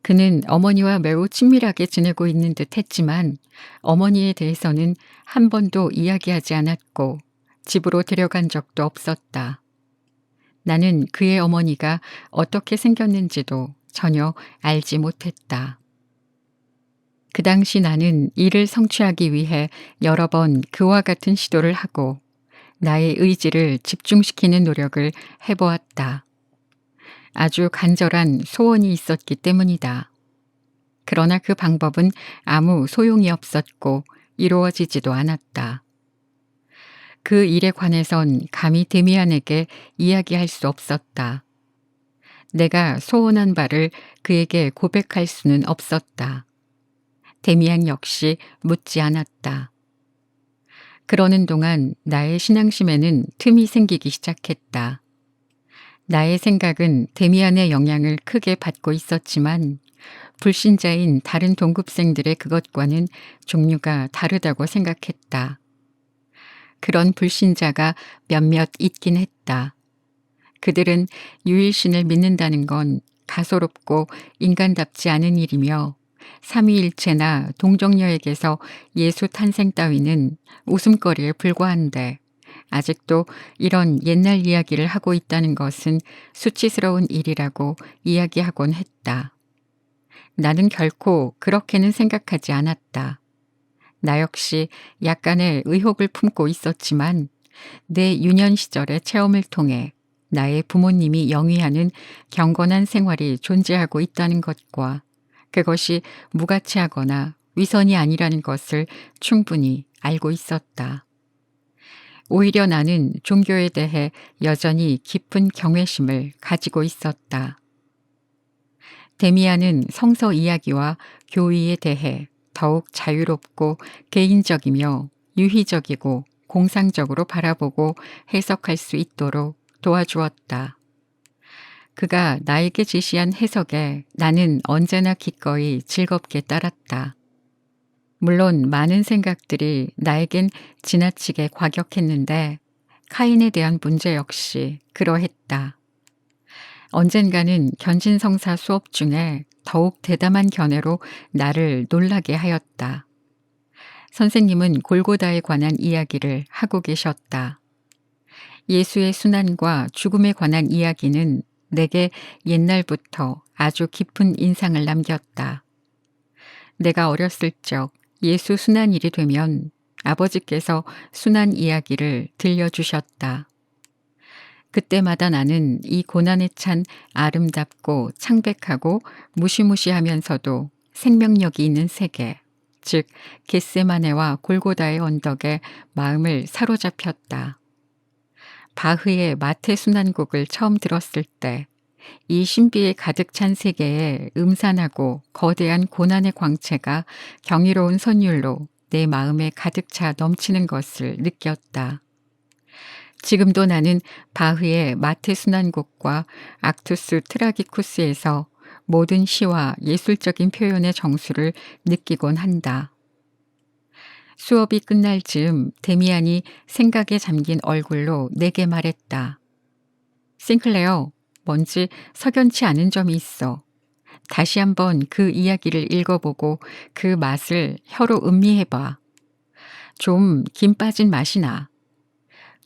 그는 어머니와 매우 친밀하게 지내고 있는 듯 했지만 어머니에 대해서는 한 번도 이야기하지 않았고 집으로 데려간 적도 없었다. 나는 그의 어머니가 어떻게 생겼는지도 전혀 알지 못했다. 그 당시 나는 이를 성취하기 위해 여러 번 그와 같은 시도를 하고 나의 의지를 집중시키는 노력을 해보았다. 아주 간절한 소원이 있었기 때문이다. 그러나 그 방법은 아무 소용이 없었고 이루어지지도 않았다. 그 일에 관해선 감히 데미안에게 이야기할 수 없었다. 내가 소원한 바를 그에게 고백할 수는 없었다. 데미안 역시 묻지 않았다. 그러는 동안 나의 신앙심에는 틈이 생기기 시작했다. 나의 생각은 데미안의 영향을 크게 받고 있었지만 불신자인 다른 동급생들의 그것과는 종류가 다르다고 생각했다. 그런 불신자가 몇몇 있긴 했다. 그들은 유일신을 믿는다는 건 가소롭고 인간답지 않은 일이며 삼위일체나 동정녀에게서 예수 탄생 따위는 웃음거리에 불과한데 아직도 이런 옛날 이야기를 하고 있다는 것은 수치스러운 일이라고 이야기하곤 했다. 나는 결코 그렇게는 생각하지 않았다. 나 역시 약간의 의혹을 품고 있었지만 내 유년 시절의 체험을 통해 나의 부모님이 영위하는 경건한 생활이 존재하고 있다는 것과 그것이 무가치하거나 위선이 아니라는 것을 충분히 알고 있었다. 오히려 나는 종교에 대해 여전히 깊은 경외심을 가지고 있었다. 데미안은 성서 이야기와 교의에 대해 더욱 자유롭고 개인적이며 유희적이고 공상적으로 바라보고 해석할 수 있도록 도와주었다. 그가 나에게 제시한 해석에 나는 언제나 기꺼이 즐겁게 따랐다. 물론 많은 생각들이 나에겐 지나치게 과격했는데 카인에 대한 문제 역시 그러했다. 언젠가는 견신성사 수업 중에 더욱 대담한 견해로 나를 놀라게 하였다. 선생님은 골고다에 관한 이야기를 하고 계셨다. 예수의 순환과 죽음에 관한 이야기는 내게 옛날부터 아주 깊은 인상을 남겼다. 내가 어렸을 적 예수 순환일이 되면 아버지께서 순환 이야기를 들려주셨다. 그때마다 나는 이 고난에 찬 아름답고 창백하고 무시무시하면서도 생명력이 있는 세계, 즉 겟세마네와 골고다의 언덕에 마음을 사로잡혔다. 바흐의 마태 순환곡을 처음 들었을 때 이 신비에 가득 찬 세계에 음산하고 거대한 고난의 광채가 경이로운 선율로 내 마음에 가득 차 넘치는 것을 느꼈다. 지금도 나는 바흐의 마태 순환곡과 악투스 트라기쿠스에서 모든 시와 예술적인 표현의 정수를 느끼곤 한다. 수업이 끝날 즈음 데미안이 생각에 잠긴 얼굴로 내게 말했다. 싱클레어, 뭔지 석연치 않은 점이 있어. 다시 한번 그 이야기를 읽어보고 그 맛을 혀로 음미해봐. 좀 김 빠진 맛이 나.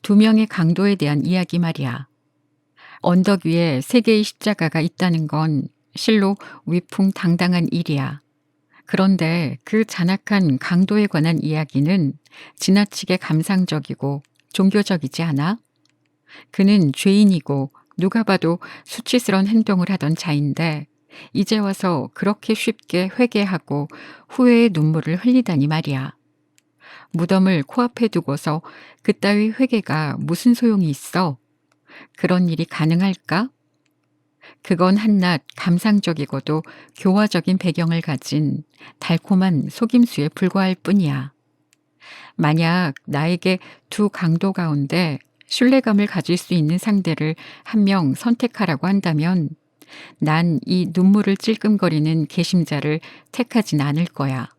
두 명의 강도에 대한 이야기 말이야. 언덕 위에 세 개의 십자가가 있다는 건 실로 위풍당당한 일이야. 그런데 그 잔악한 강도에 관한 이야기는 지나치게 감상적이고 종교적이지 않아? 그는 죄인이고 누가 봐도 수치스러운 행동을 하던 자인데 이제 와서 그렇게 쉽게 회개하고 후회의 눈물을 흘리다니 말이야. 무덤을 코앞에 두고서 그따위 회개가 무슨 소용이 있어? 그런 일이 가능할까? 그건 한낱 감상적이고도 교화적인 배경을 가진 달콤한 속임수에 불과할 뿐이야. 만약 나에게 두 강도 가운데 신뢰감을 가질 수 있는 상대를 한 명 선택하라고 한다면 난 이 눈물을 찔끔거리는 개심자를 택하진 않을 거야.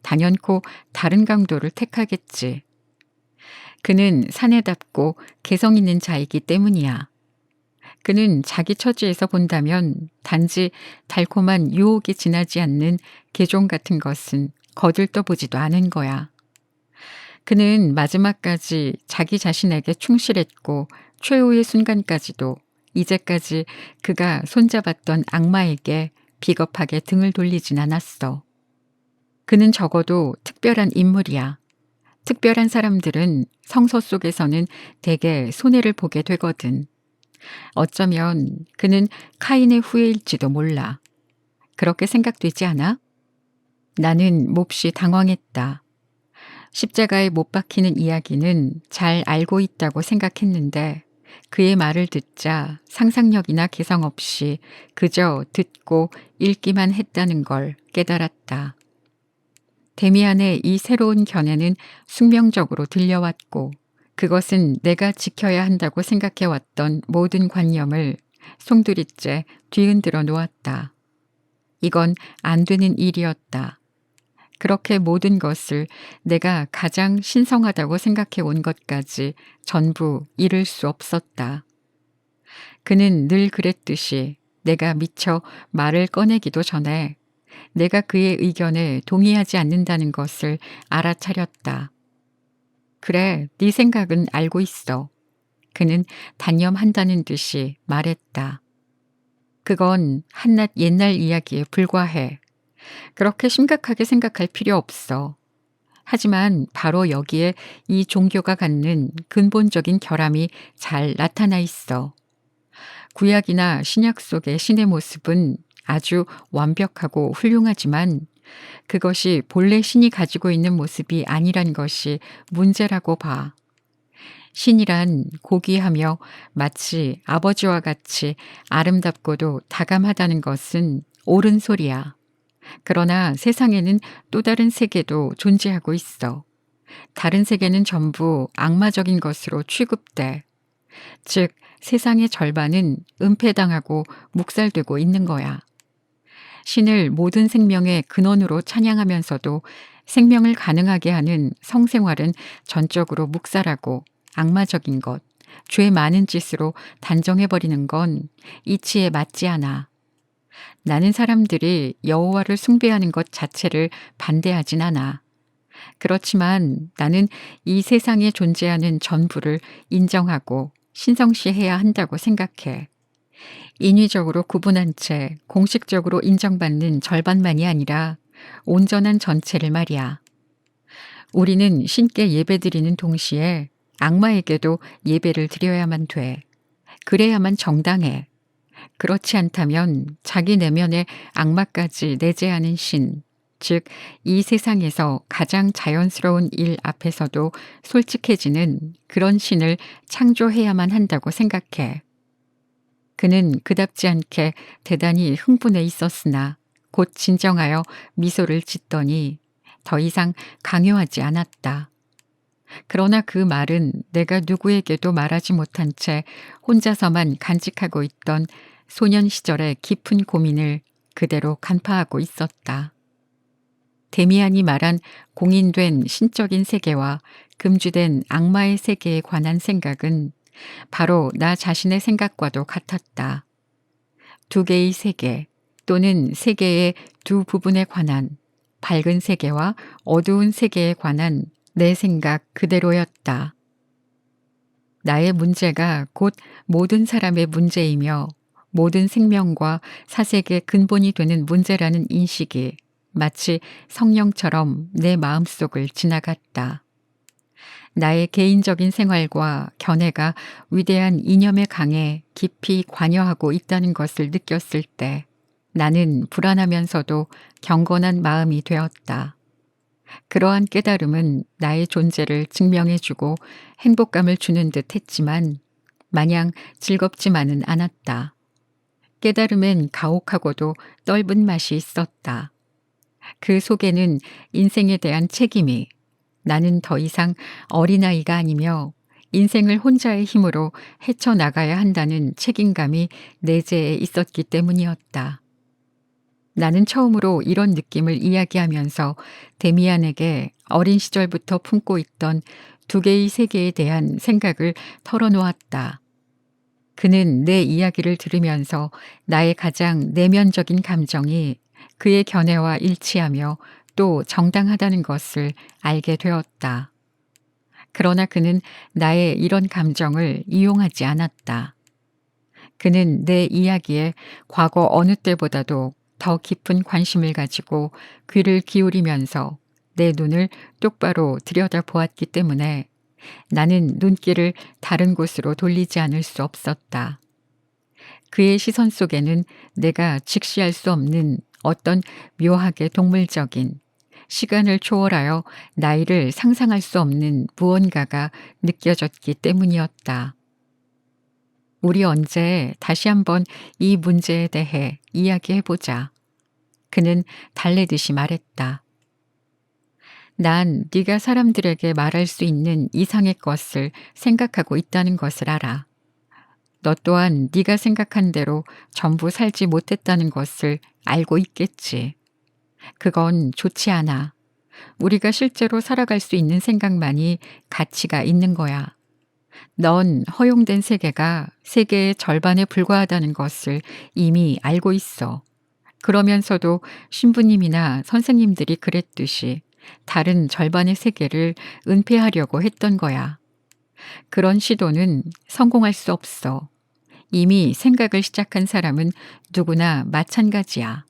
단연코 다른 강도를 택하겠지. 그는 사내답고 개성 있는 자이기 때문이야. 그는 자기 처지에서 본다면 단지 달콤한 유혹이 지나지 않는 개종 같은 것은 거들떠보지도 않은 거야. 그는 마지막까지 자기 자신에게 충실했고 최후의 순간까지도 이제까지 그가 손잡았던 악마에게 비겁하게 등을 돌리진 않았어. 그는 적어도 특별한 인물이야. 특별한 사람들은 성서 속에서는 대개 손해를 보게 되거든. 어쩌면 그는 카인의 후예일지도 몰라. 그렇게 생각되지 않아? 나는 몹시 당황했다. 십자가에 못 박히는 이야기는 잘 알고 있다고 생각했는데 그의 말을 듣자 상상력이나 개성 없이 그저 듣고 읽기만 했다는 걸 깨달았다. 데미안의 이 새로운 견해는 숙명적으로 들려왔고 그것은 내가 지켜야 한다고 생각해왔던 모든 관념을 송두리째 뒤흔들어 놓았다. 이건 안 되는 일이었다. 그렇게 모든 것을 내가 가장 신성하다고 생각해 온 것까지 전부 잃을 수 없었다. 그는 늘 그랬듯이 내가 미처 말을 꺼내기도 전에 내가 그의 의견에 동의하지 않는다는 것을 알아차렸다. 그래, 네 생각은 알고 있어. 그는 단념한다는 듯이 말했다. 그건 한낱 옛날 이야기에 불과해. 그렇게 심각하게 생각할 필요 없어. 하지만 바로 여기에 이 종교가 갖는 근본적인 결함이 잘 나타나 있어. 구약이나 신약 속의 신의 모습은 아주 완벽하고 훌륭하지만 그것이 본래 신이 가지고 있는 모습이 아니란 것이 문제라고 봐. 신이란 고귀하며 마치 아버지와 같이 아름답고도 다감하다는 것은 옳은 소리야. 그러나 세상에는 또 다른 세계도 존재하고 있어. 다른 세계는 전부 악마적인 것으로 취급돼. 즉, 세상의 절반은 은폐당하고 묵살되고 있는 거야. 신을 모든 생명의 근원으로 찬양하면서도 생명을 가능하게 하는 성생활은 전적으로 묵살하고 악마적인 것, 죄 많은 짓으로 단정해버리는 건 이치에 맞지 않아. 나는 사람들이 여호와를 숭배하는 것 자체를 반대하진 않아. 그렇지만 나는 이 세상에 존재하는 전부를 인정하고 신성시해야 한다고 생각해. 인위적으로 구분한 채 공식적으로 인정받는 절반만이 아니라 온전한 전체를 말이야. 우리는 신께 예배드리는 동시에 악마에게도 예배를 드려야만 돼. 그래야만 정당해. 그렇지 않다면 자기 내면의 악마까지 내재하는 신, 즉 이 세상에서 가장 자연스러운 일 앞에서도 솔직해지는 그런 신을 창조해야만 한다고 생각해. 그는 그답지 않게 대단히 흥분해 있었으나 곧 진정하여 미소를 짓더니 더 이상 강요하지 않았다. 그러나 그 말은 내가 누구에게도 말하지 못한 채 혼자서만 간직하고 있던 소년 시절의 깊은 고민을 그대로 간파하고 있었다. 데미안이 말한 공인된 신적인 세계와 금주된 악마의 세계에 관한 생각은 바로 나 자신의 생각과도 같았다. 두 개의 세계 또는 세계의 두 부분에 관한 밝은 세계와 어두운 세계에 관한 내 생각 그대로였다. 나의 문제가 곧 모든 사람의 문제이며 모든 생명과 사색의 근본이 되는 문제라는 인식이 마치 성령처럼 내 마음속을 지나갔다. 나의 개인적인 생활과 견해가 위대한 이념의 강에 깊이 관여하고 있다는 것을 느꼈을 때 나는 불안하면서도 경건한 마음이 되었다. 그러한 깨달음은 나의 존재를 증명해주고 행복감을 주는 듯 했지만 마냥 즐겁지만은 않았다. 깨달음엔 가혹하고도 떫은 맛이 있었다. 그 속에는 인생에 대한 책임이 나는 더 이상 어린아이가 아니며 인생을 혼자의 힘으로 헤쳐나가야 한다는 책임감이 내재해 있었기 때문이었다. 나는 처음으로 이런 느낌을 이야기하면서 데미안에게 어린 시절부터 품고 있던 두 개의 세계에 대한 생각을 털어놓았다. 그는 내 이야기를 들으면서 나의 가장 내면적인 감정이 그의 견해와 일치하며 또 정당하다는 것을 알게 되었다. 그러나 그는 나의 이런 감정을 이용하지 않았다. 그는 내 이야기에 과거 어느 때보다도 더 깊은 관심을 가지고 귀를 기울이면서 내 눈을 똑바로 들여다보았기 때문에 나는 눈길을 다른 곳으로 돌리지 않을 수 없었다. 그의 시선 속에는 내가 직시할 수 없는 어떤 묘하게 동물적인 시간을 초월하여 나이를 상상할 수 없는 무언가가 느껴졌기 때문이었다. 우리 언제 다시 한번 이 문제에 대해 이야기해보자. 그는 달래듯이 말했다. 난 네가 사람들에게 말할 수 있는 이상의 것을 생각하고 있다는 것을 알아. 너 또한 네가 생각한 대로 전부 살지 못했다는 것을 알고 있겠지. 그건 좋지 않아. 우리가 실제로 살아갈 수 있는 생각만이 가치가 있는 거야. 넌 허용된 세계가 세계의 절반에 불과하다는 것을 이미 알고 있어. 그러면서도 신부님이나 선생님들이 그랬듯이 다른 절반의 세계를 은폐하려고 했던 거야. 그런 시도는 성공할 수 없어. 이미 생각을 시작한 사람은 누구나 마찬가지야.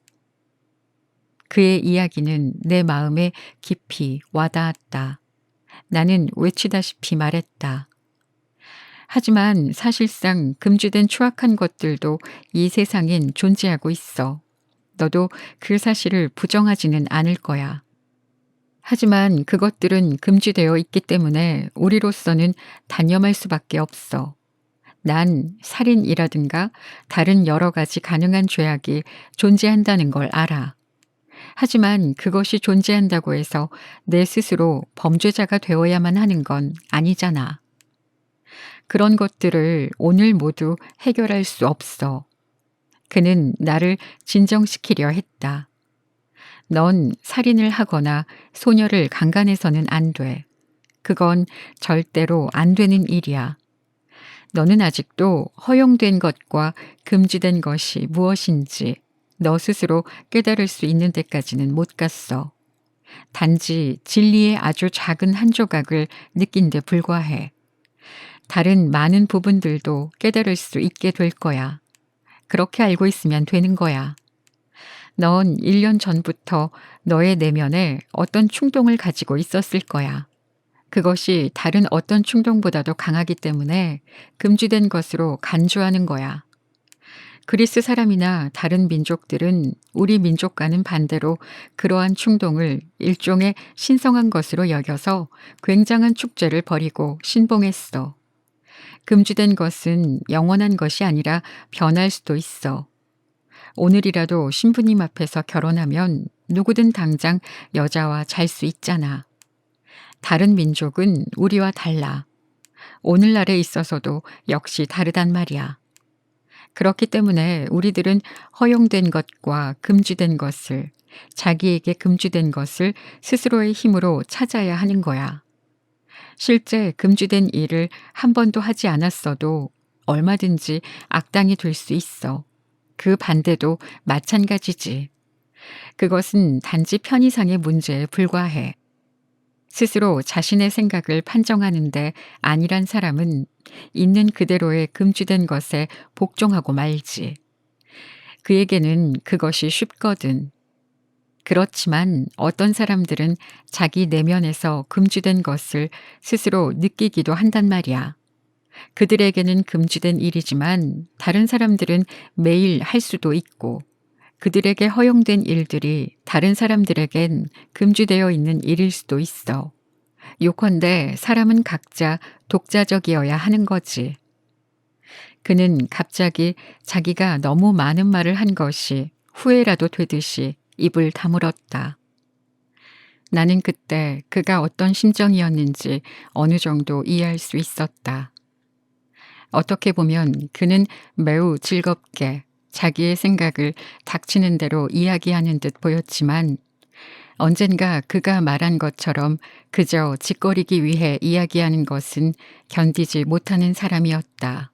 그의 이야기는 내 마음에 깊이 와닿았다. 나는 외치다시피 말했다. 하지만 사실상 금지된 추악한 것들도 이 세상엔 존재하고 있어. 너도 그 사실을 부정하지는 않을 거야. 하지만 그것들은 금지되어 있기 때문에 우리로서는 단념할 수밖에 없어. 난 살인이라든가 다른 여러 가지 가능한 죄악이 존재한다는 걸 알아. 하지만 그것이 존재한다고 해서 내 스스로 범죄자가 되어야만 하는 건 아니잖아. 그런 것들을 오늘 모두 해결할 수 없어. 그는 나를 진정시키려 했다. 넌 살인을 하거나 소녀를 강간해서는 안 돼. 그건 절대로 안 되는 일이야. 너는 아직도 허용된 것과 금지된 것이 무엇인지 너 스스로 깨달을 수 있는 데까지는 못 갔어. 단지 진리의 아주 작은 한 조각을 느낀 데 불과해. 다른 많은 부분들도 깨달을 수 있게 될 거야. 그렇게 알고 있으면 되는 거야. 넌 1년 전부터 너의 내면에 어떤 충동을 가지고 있었을 거야. 그것이 다른 어떤 충동보다도 강하기 때문에 금지된 것으로 간주하는 거야. 그리스 사람이나 다른 민족들은 우리 민족과는 반대로 그러한 충동을 일종의 신성한 것으로 여겨서 굉장한 축제를 벌이고 신봉했어. 금지된 것은 영원한 것이 아니라 변할 수도 있어. 오늘이라도 신부님 앞에서 결혼하면 누구든 당장 여자와 잘 수 있잖아. 다른 민족은 우리와 달라. 오늘날에 있어서도 역시 다르단 말이야. 그렇기 때문에 우리들은 허용된 것과 금지된 것을, 자기에게 금지된 것을 스스로의 힘으로 찾아야 하는 거야. 실제 금지된 일을 한 번도 하지 않았어도 얼마든지 악당이 될 수 있어. 그 반대도 마찬가지지. 그것은 단지 편의상의 문제에 불과해. 스스로 자신의 생각을 판정하는데 아니란 사람은 있는 그대로의 금지된 것에 복종하고 말지. 그에게는 그것이 쉽거든. 그렇지만 어떤 사람들은 자기 내면에서 금지된 것을 스스로 느끼기도 한단 말이야. 그들에게는 금지된 일이지만 다른 사람들은 매일 할 수도 있고, 그들에게 허용된 일들이 다른 사람들에겐 금지되어 있는 일일 수도 있어. 요컨대 사람은 각자 독자적이어야 하는 거지. 그는 갑자기 자기가 너무 많은 말을 한 것이 후회라도 되듯이 입을 다물었다. 나는 그때 그가 어떤 심정이었는지 어느 정도 이해할 수 있었다. 어떻게 보면 그는 매우 즐겁게 자기의 생각을 닥치는 대로 이야기하는 듯 보였지만 언젠가 그가 말한 것처럼 그저 짓거리기 위해 이야기하는 것은 견디지 못하는 사람이었다.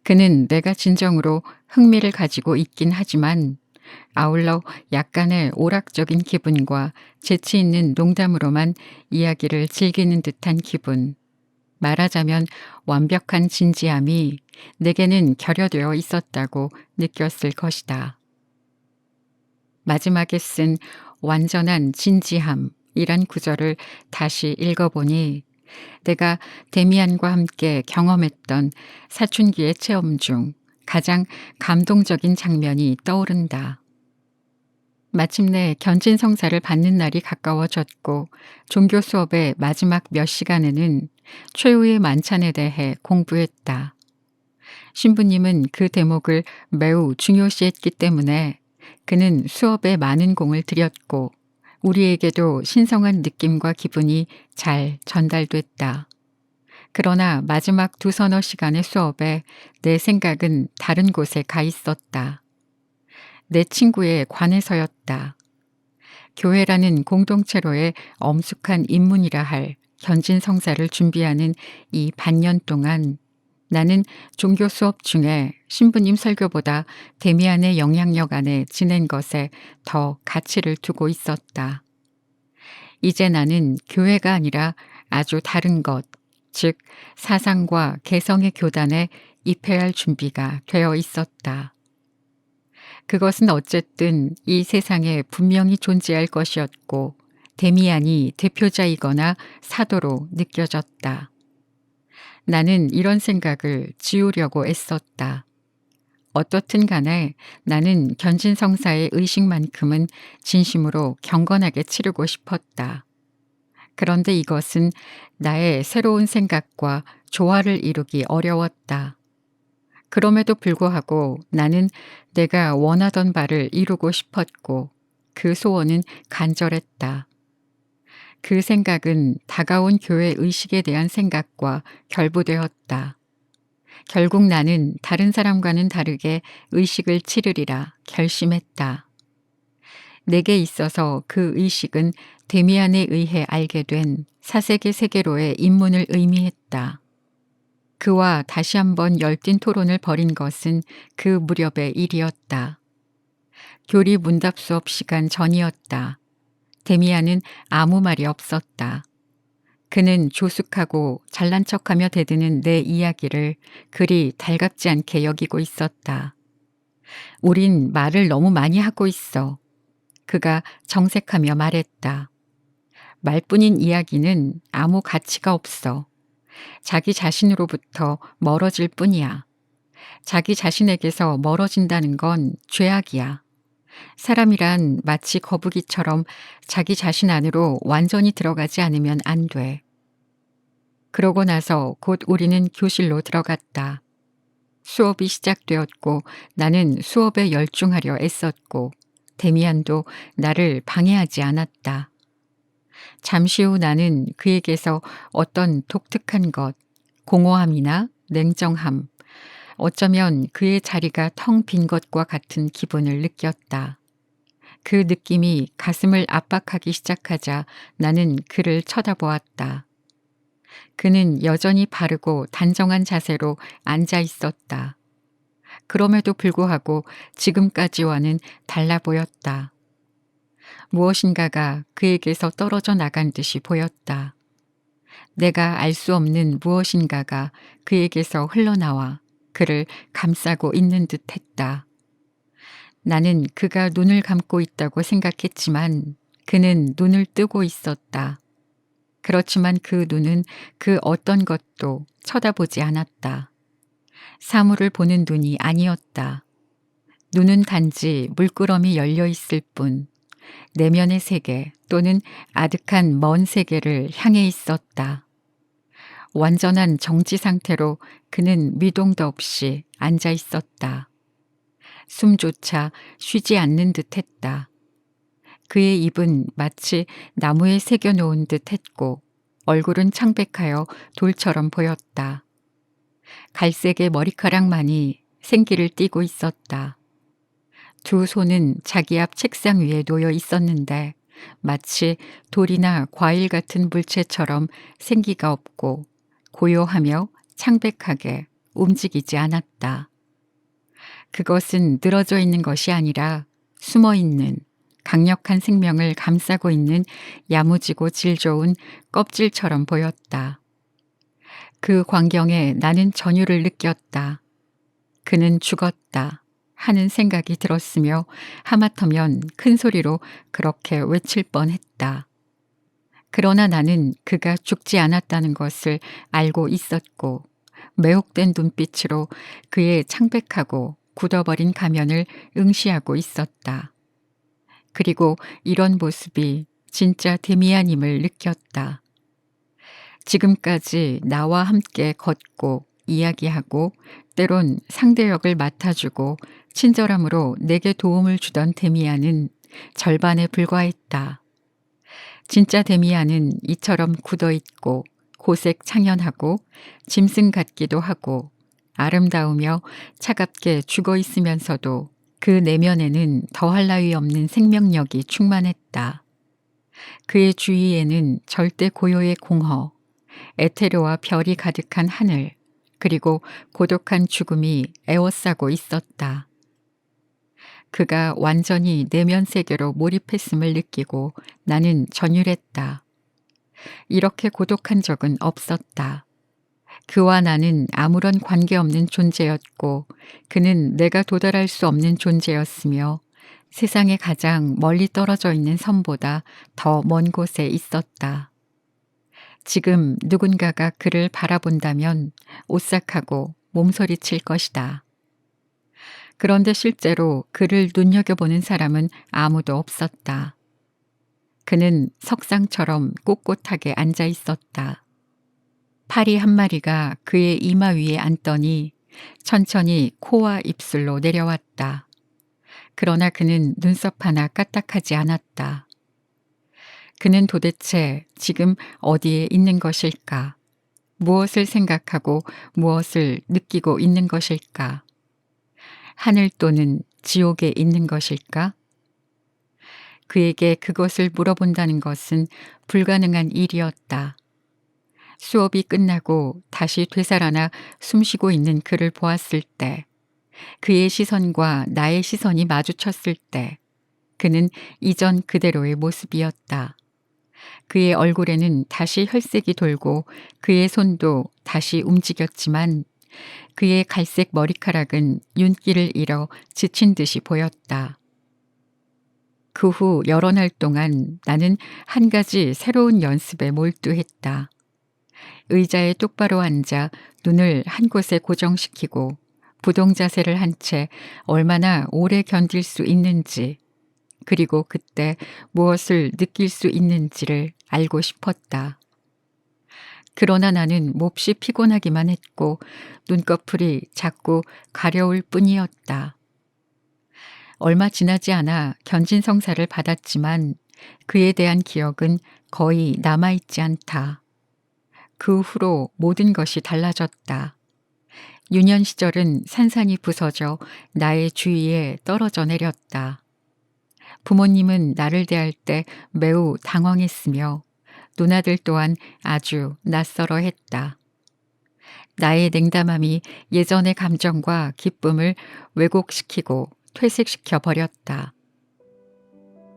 그는 내가 진정으로 흥미를 가지고 있긴 하지만 아울러 약간의 오락적인 기분과 재치 있는 농담으로만 이야기를 즐기는 듯한 기분, 말하자면 완벽한 진지함이 내게는 결여되어 있었다고 느꼈을 것이다. 마지막에 쓴 완전한 진지함이란 구절을 다시 읽어보니 내가 데미안과 함께 경험했던 사춘기의 체험 중 가장 감동적인 장면이 떠오른다. 마침내 견진성사를 받는 날이 가까워졌고 종교 수업의 마지막 몇 시간에는 최후의 만찬에 대해 공부했다. 신부님은 그 대목을 매우 중요시했기 때문에 그는 수업에 많은 공을 들였고 우리에게도 신성한 느낌과 기분이 잘 전달됐다. 그러나 마지막 두서너 시간의 수업에 내 생각은 다른 곳에 가 있었다. 내 친구의 관에서였다. 교회라는 공동체로의 엄숙한 입문이라 할 견진 성사를 준비하는 이 반년 동안 나는 종교 수업 중에 신부님 설교보다 데미안의 영향력 안에 지낸 것에 더 가치를 두고 있었다. 이제 나는 교회가 아니라 아주 다른 것, 즉 사상과 개성의 교단에 입회할 준비가 되어 있었다. 그것은 어쨌든 이 세상에 분명히 존재할 것이었고 데미안이 대표자이거나 사도로 느껴졌다. 나는 이런 생각을 지우려고 애썼다. 어떻든 간에 나는 견진성사의 의식만큼은 진심으로 경건하게 치르고 싶었다. 그런데 이것은 나의 새로운 생각과 조화를 이루기 어려웠다. 그럼에도 불구하고 나는 내가 원하던 바를 이루고 싶었고 그 소원은 간절했다. 그 생각은 다가온 교회 의식에 대한 생각과 결부되었다. 결국 나는 다른 사람과는 다르게 의식을 치르리라 결심했다. 내게 있어서 그 의식은 데미안에 의해 알게 된 사세계 세계로의 입문을 의미했다. 그와 다시 한번 열띤 토론을 벌인 것은 그 무렵의 일이었다. 교리 문답 수업 시간 전이었다. 데미안은 아무 말이 없었다. 그는 조숙하고 잘난 척하며 대드는 내 이야기를 그리 달갑지 않게 여기고 있었다. 우린 말을 너무 많이 하고 있어. 그가 정색하며 말했다. 말뿐인 이야기는 아무 가치가 없어. 자기 자신으로부터 멀어질 뿐이야. 자기 자신에게서 멀어진다는 건 죄악이야. 사람이란 마치 거북이처럼 자기 자신 안으로 완전히 들어가지 않으면 안 돼. 그러고 나서 곧 우리는 교실로 들어갔다. 수업이 시작되었고 나는 수업에 열중하려 애썼고 데미안도 나를 방해하지 않았다. 잠시 후 나는 그에게서 어떤 독특한 것, 공허함이나 냉정함, 어쩌면 그의 자리가 텅 빈 것과 같은 기분을 느꼈다. 그 느낌이 가슴을 압박하기 시작하자 나는 그를 쳐다보았다. 그는 여전히 바르고 단정한 자세로 앉아 있었다. 그럼에도 불구하고 지금까지와는 달라 보였다. 무엇인가가 그에게서 떨어져 나간 듯이 보였다. 내가 알 수 없는 무엇인가가 그에게서 흘러나와 그를 감싸고 있는 듯 했다. 나는 그가 눈을 감고 있다고 생각했지만 그는 눈을 뜨고 있었다. 그렇지만 그 눈은 그 어떤 것도 쳐다보지 않았다. 사물을 보는 눈이 아니었다. 눈은 단지 물끄러미 열려 있을 뿐 내면의 세계 또는 아득한 먼 세계를 향해 있었다. 완전한 정지 상태로 그는 미동도 없이 앉아 있었다. 숨조차 쉬지 않는 듯 했다. 그의 입은 마치 나무에 새겨놓은 듯 했고 얼굴은 창백하여 돌처럼 보였다. 갈색의 머리카락만이 생기를 띠고 있었다. 두 손은 자기 앞 책상 위에 놓여 있었는데 마치 돌이나 과일 같은 물체처럼 생기가 없고 고요하며 창백하게 움직이지 않았다. 그것은 늘어져 있는 것이 아니라 숨어 있는 강력한 생명을 감싸고 있는 야무지고 질 좋은 껍질처럼 보였다. 그 광경에 나는 전율을 느꼈다. 그는 죽었다 하는 생각이 들었으며 하마터면 큰 소리로 그렇게 외칠 뻔했다. 그러나 나는 그가 죽지 않았다는 것을 알고 있었고 매혹된 눈빛으로 그의 창백하고 굳어버린 가면을 응시하고 있었다. 그리고 이런 모습이 진짜 데미안임을 느꼈다. 지금까지 나와 함께 걷고 이야기하고 때론 상대역을 맡아주고 친절함으로 내게 도움을 주던 데미안은 절반에 불과했다. 진짜 데미안은 이처럼 굳어있고 고색 창연하고 짐승 같기도 하고 아름다우며 차갑게 죽어있으면서도 그 내면에는 더할 나위 없는 생명력이 충만했다. 그의 주위에는 절대 고요의 공허, 에테르와 별이 가득한 하늘, 그리고 고독한 죽음이 에워싸고 있었다. 그가 완전히 내면 세계로 몰입했음을 느끼고 나는 전율했다. 이렇게 고독한 적은 없었다. 그와 나는 아무런 관계없는 존재였고 그는 내가 도달할 수 없는 존재였으며 세상에 가장 멀리 떨어져 있는 섬보다 더 먼 곳에 있었다. 지금 누군가가 그를 바라본다면 오싹하고 몸서리칠 것이다. 그런데 실제로 그를 눈여겨보는 사람은 아무도 없었다. 그는 석상처럼 꼿꼿하게 앉아 있었다. 파리 한 마리가 그의 이마 위에 앉더니 천천히 코와 입술로 내려왔다. 그러나 그는 눈썹 하나 까딱하지 않았다. 그는 도대체 지금 어디에 있는 것일까? 무엇을 생각하고 무엇을 느끼고 있는 것일까? 하늘 또는 지옥에 있는 것일까? 그에게 그것을 물어본다는 것은 불가능한 일이었다. 수업이 끝나고 다시 되살아나 숨쉬고 있는 그를 보았을 때, 그의 시선과 나의 시선이 마주쳤을 때, 그는 이전 그대로의 모습이었다. 그의 얼굴에는 다시 혈색이 돌고 그의 손도 다시 움직였지만 그의 갈색 머리카락은 윤기를 잃어 지친 듯이 보였다. 그 후 여러 날 동안 나는 한 가지 새로운 연습에 몰두했다. 의자에 똑바로 앉아 눈을 한 곳에 고정시키고 부동 자세를 한 채 얼마나 오래 견딜 수 있는지, 그리고 그때 무엇을 느낄 수 있는지를 알고 싶었다. 그러나 나는 몹시 피곤하기만 했고 눈꺼풀이 자꾸 가려울 뿐이었다. 얼마 지나지 않아 견진성사를 받았지만 그에 대한 기억은 거의 남아있지 않다. 그 후로 모든 것이 달라졌다. 유년 시절은 산산이 부서져 나의 주위에 떨어져 내렸다. 부모님은 나를 대할 때 매우 당황했으며 누나들 또한 아주 낯설어 했다. 나의 냉담함이 예전의 감정과 기쁨을 왜곡시키고 퇴색시켜 버렸다.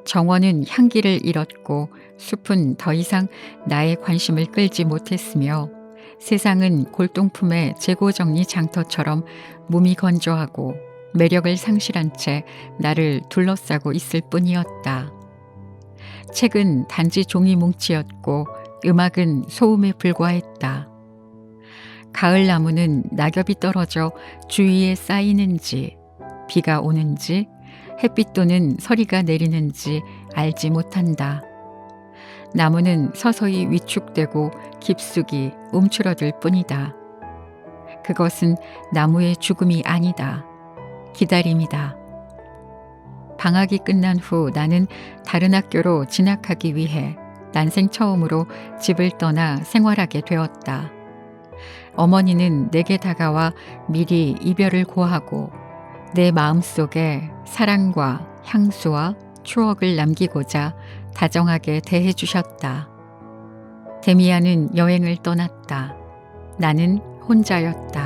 정원은 향기를 잃었고 숲은 더 이상 나의 관심을 끌지 못했으며 세상은 골동품의 재고정리 장터처럼 몸이 건조하고 매력을 상실한 채 나를 둘러싸고 있을 뿐이었다. 책은 단지 종이 뭉치였고 음악은 소음에 불과했다. 가을 나무는 낙엽이 떨어져 주위에 쌓이는지, 비가 오는지, 햇빛 또는 서리가 내리는지 알지 못한다. 나무는 서서히 위축되고 깊숙이 움츠러들 뿐이다. 그것은 나무의 죽음이 아니다. 기다림이다. 방학이 끝난 후 나는 다른 학교로 진학하기 위해 난생 처음으로 집을 떠나 생활하게 되었다. 어머니는 내게 다가와 미리 이별을 고하고 내 마음속에 사랑과 향수와 추억을 남기고자 다정하게 대해 주셨다. 데미안은 여행을 떠났다. 나는 혼자였다.